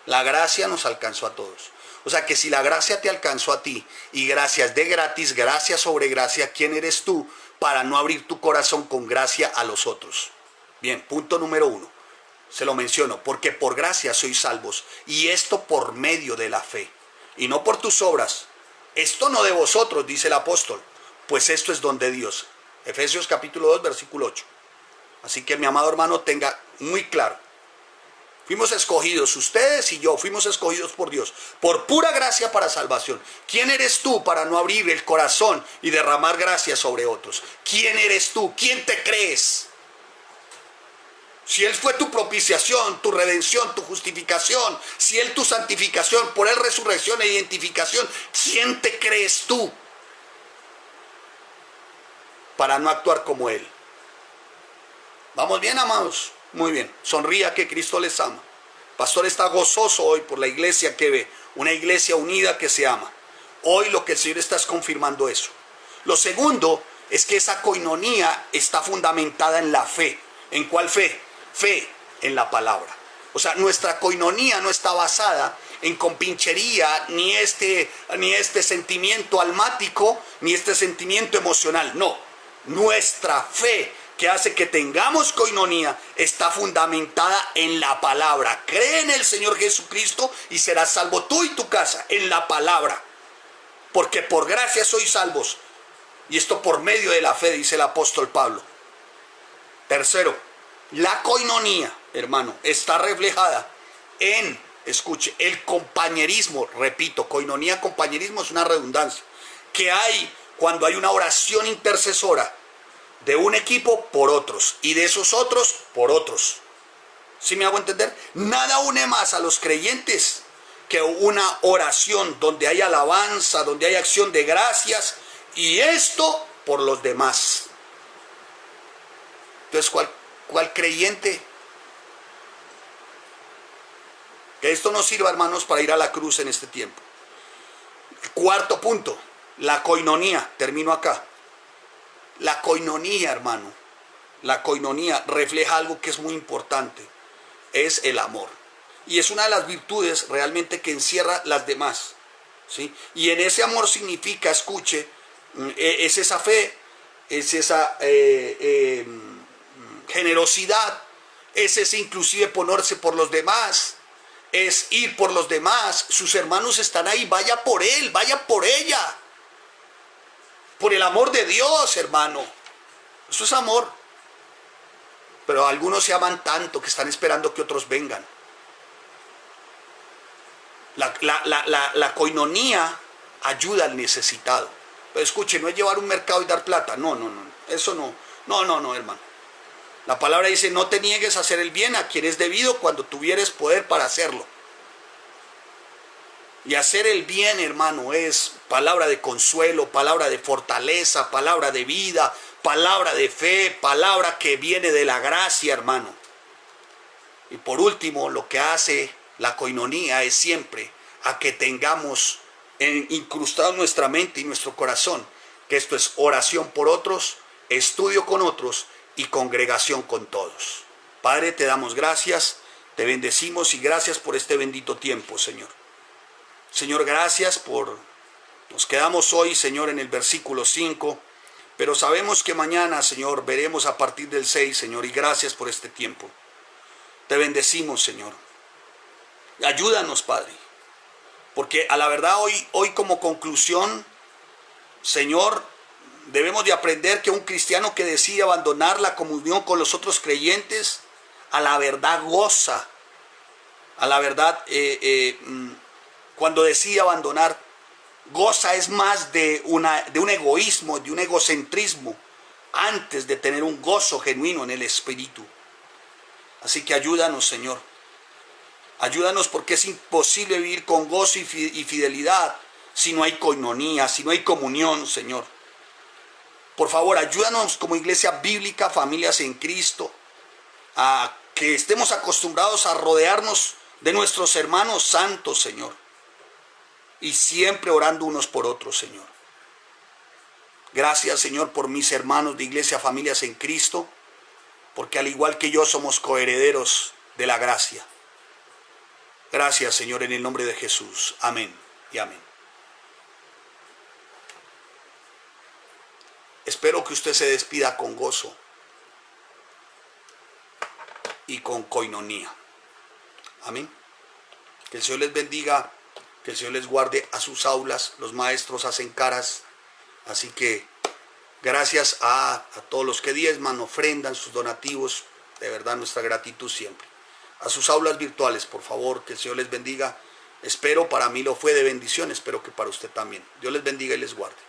La gracia nos alcanzó a todos. O sea que si la gracia te alcanzó a ti, y gracias de gratis, gracia sobre gracia, ¿quién eres tú para no abrir tu corazón con gracia a los otros? Bien, punto número 1. Se lo menciono, porque por gracia sois salvos, y esto por medio de la fe, y no por tus obras. Esto no de vosotros, dice el apóstol, pues esto es don de Dios. Efesios capítulo 2, versículo 8. Así que, mi amado hermano, tenga muy claro. Fuimos escogidos, ustedes y yo, fuimos escogidos por Dios, por pura gracia para salvación. ¿Quién eres tú para no abrir el corazón y derramar gracia sobre otros? ¿Quién eres tú? ¿Quién te crees? Si Él fue tu propiciación, tu redención, tu justificación, si Él tu santificación, por Él resurrección e identificación, ¿quién te crees tú para no actuar como Él? ¿Vamos bien, amados? Muy bien. Sonría que Cristo les ama. Pastor está gozoso hoy por la iglesia que ve, una iglesia unida que se ama. Hoy lo que el Señor está es confirmando eso. Lo segundo es que esa coinonía está fundamentada en la fe. ¿En cuál fe? Fe en la palabra. O sea, nuestra coinonía no está basada en compinchería, ni este sentimiento almático, ni este sentimiento emocional. No, nuestra fe que hace que tengamos coinonía está fundamentada en la palabra. Cree en el Señor Jesucristo y serás salvo tú y tu casa, en la palabra. Porque por gracia sois salvos. Y esto por medio de la fe, dice el apóstol Pablo. Tercero, la coinonía, hermano, está reflejada en, escuche, el compañerismo. Repito, coinonía, compañerismo es una redundancia. Que hay cuando hay una oración intercesora de un equipo por otros y de esos otros por otros. ¿Sí me hago entender? Nada une más a los creyentes que una oración donde hay alabanza, donde hay acción de gracias, y esto por los demás. Entonces, ¿cuál creyente? Que esto nos sirva, hermanos, para ir a la cruz en este tiempo. Cuarto punto, la coinonía. Termino acá. La coinonía, hermano, la coinonía refleja algo que es muy importante, es el amor. Y es una de las virtudes realmente que encierra las demás, ¿sí? Y en ese amor significa, escuche, es esa fe, es esa generosidad, es ese inclusive ponerse por los demás, es ir por los demás. Sus hermanos están ahí, vaya por él, vaya por ella. Por el amor de Dios, hermano. Eso es amor. Pero algunos se aman tanto que están esperando que otros vengan. La coinonía ayuda al necesitado. Pero escuche, no es llevar un mercado y dar plata. No. Eso no. No, hermano. La palabra dice, no te niegues a hacer el bien a quien es debido cuando tuvieres poder para hacerlo. Y hacer el bien, hermano, es palabra de consuelo, palabra de fortaleza, palabra de vida, palabra de fe, palabra que viene de la gracia, hermano. Y por último, lo que hace la coinonía es siempre a que tengamos incrustado en nuestra mente y nuestro corazón que esto es oración por otros, estudio con otros y congregación con todos. Padre, te damos gracias, te bendecimos y gracias por este bendito tiempo, Señor. Señor, gracias nos quedamos hoy, Señor, en el versículo 5, pero sabemos que mañana, Señor, veremos a partir del 6, Señor, y gracias por este tiempo. Te bendecimos, Señor. Ayúdanos, Padre, porque a la verdad hoy como conclusión, Señor, debemos de aprender que un cristiano que decide abandonar la comunión con los otros creyentes, a la verdad goza, a la verdad cuando decide abandonar, goza es más de un egoísmo, de un egocentrismo, antes de tener un gozo genuino en el Espíritu. Así que ayúdanos, Señor. Ayúdanos porque es imposible vivir con gozo y fidelidad si no hay coinonía, si no hay comunión, Señor. Por favor, ayúdanos como iglesia bíblica, familias en Cristo, a que estemos acostumbrados a rodearnos de nuestros hermanos santos, Señor. Y siempre orando unos por otros, Señor. Gracias, Señor, por mis hermanos de iglesia, familias en Cristo, porque al igual que yo somos coherederos de la gracia. Gracias, Señor, en el nombre de Jesús. Amén y amén. Espero que usted se despida con gozo y con coinonía. Amén. Que el Señor les bendiga, que el Señor les guarde a sus aulas. Los maestros hacen caras, así que gracias a todos los que diezman, ofrendan sus donativos. De verdad, nuestra gratitud siempre. A sus aulas virtuales, por favor, que el Señor les bendiga. Espero, para mí lo fue de bendición, espero que para usted también. Dios les bendiga y les guarde.